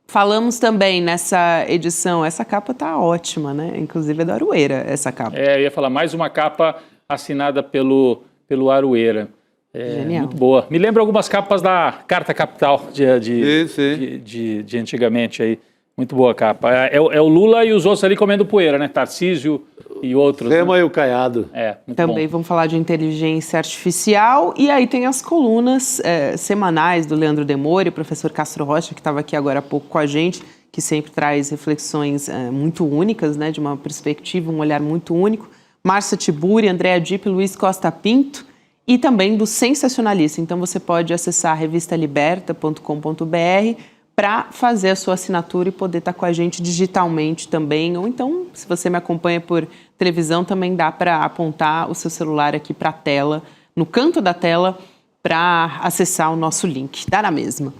Falamos também nessa edição, essa capa tá ótima, né? Inclusive é do Aroeira, essa capa. Eu ia falar, mais uma capa assinada pelo Aroeira. Genial. Muito boa. Me lembra algumas capas da Carta Capital de antigamente aí. Muito boa a capa. É o Lula e os outros ali comendo poeira, né? Tarcísio e outros. Lema né? e o Caiado. Muito também bom. Vamos falar de inteligência artificial. E aí tem as colunas semanais do Leandro Demore, o professor Castro Rocha, que estava aqui agora há pouco com a gente, que sempre traz reflexões muito únicas, né? De uma perspectiva, um olhar muito único. Márcia Tiburi, Andréa Dipp, Luiz Costa Pinto e também do Sensacionalista. Então você pode acessar revistaliberta.com.br para fazer a sua assinatura e poder estar com a gente digitalmente também. Ou então, se você me acompanha por televisão, também dá para apontar o seu celular aqui para a tela, no canto da tela, para acessar o nosso link. Dá na mesma.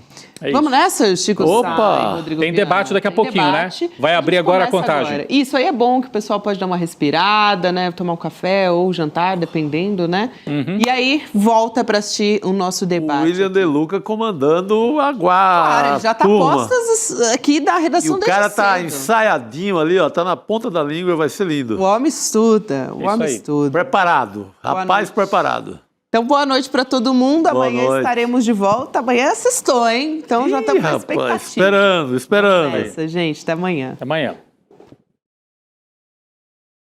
Vamos nessa, Chico Opa! Sá e Rodrigo Tem Viana? debate daqui a pouquinho, debate. Né? Vai abrir agora a contagem. Agora. Isso aí é bom, que o pessoal pode dar uma respirada, né? Tomar um café ou jantar, dependendo, né? Uhum. E aí, volta para assistir o nosso debate. O William De Luca comandando a guarda. Claro, ele já tá postas aqui da redação dele. E o cara tá cedo. Ensaiadinho ali, ó, tá na ponta da língua, vai ser lindo. O homem estuda, o homem estuda. Preparado, rapaz preparado. Então, boa noite para todo mundo. Amanhã estaremos de volta. Amanhã é sextou, hein? Então já estamos na expectativa. Esperando. É isso, gente. Até amanhã. Até amanhã.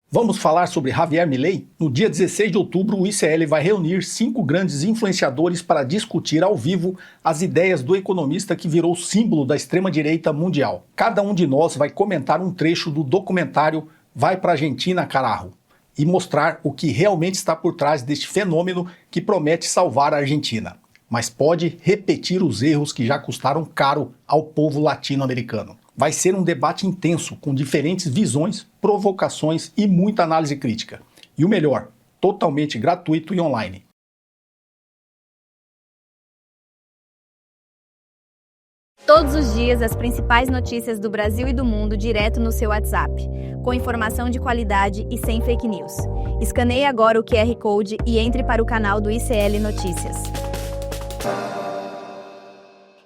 Vamos falar sobre Javier Milei? No dia 16 de outubro, o ICL vai reunir 5 grandes influenciadores para discutir ao vivo as ideias do economista que virou símbolo da extrema-direita mundial. Cada um de nós vai comentar um trecho do documentário Vai pra Argentina, Carajo, e mostrar o que realmente está por trás deste fenômeno que promete salvar a Argentina, mas pode repetir os erros que já custaram caro ao povo latino-americano. Vai ser um debate intenso, com diferentes visões, provocações e muita análise crítica. E o melhor, totalmente gratuito e online. Todos os dias, as principais notícias do Brasil e do mundo direto no seu WhatsApp, com informação de qualidade e sem fake news. Escaneie agora o QR Code e entre para o canal do ICL Notícias.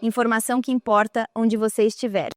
Informação que importa onde você estiver.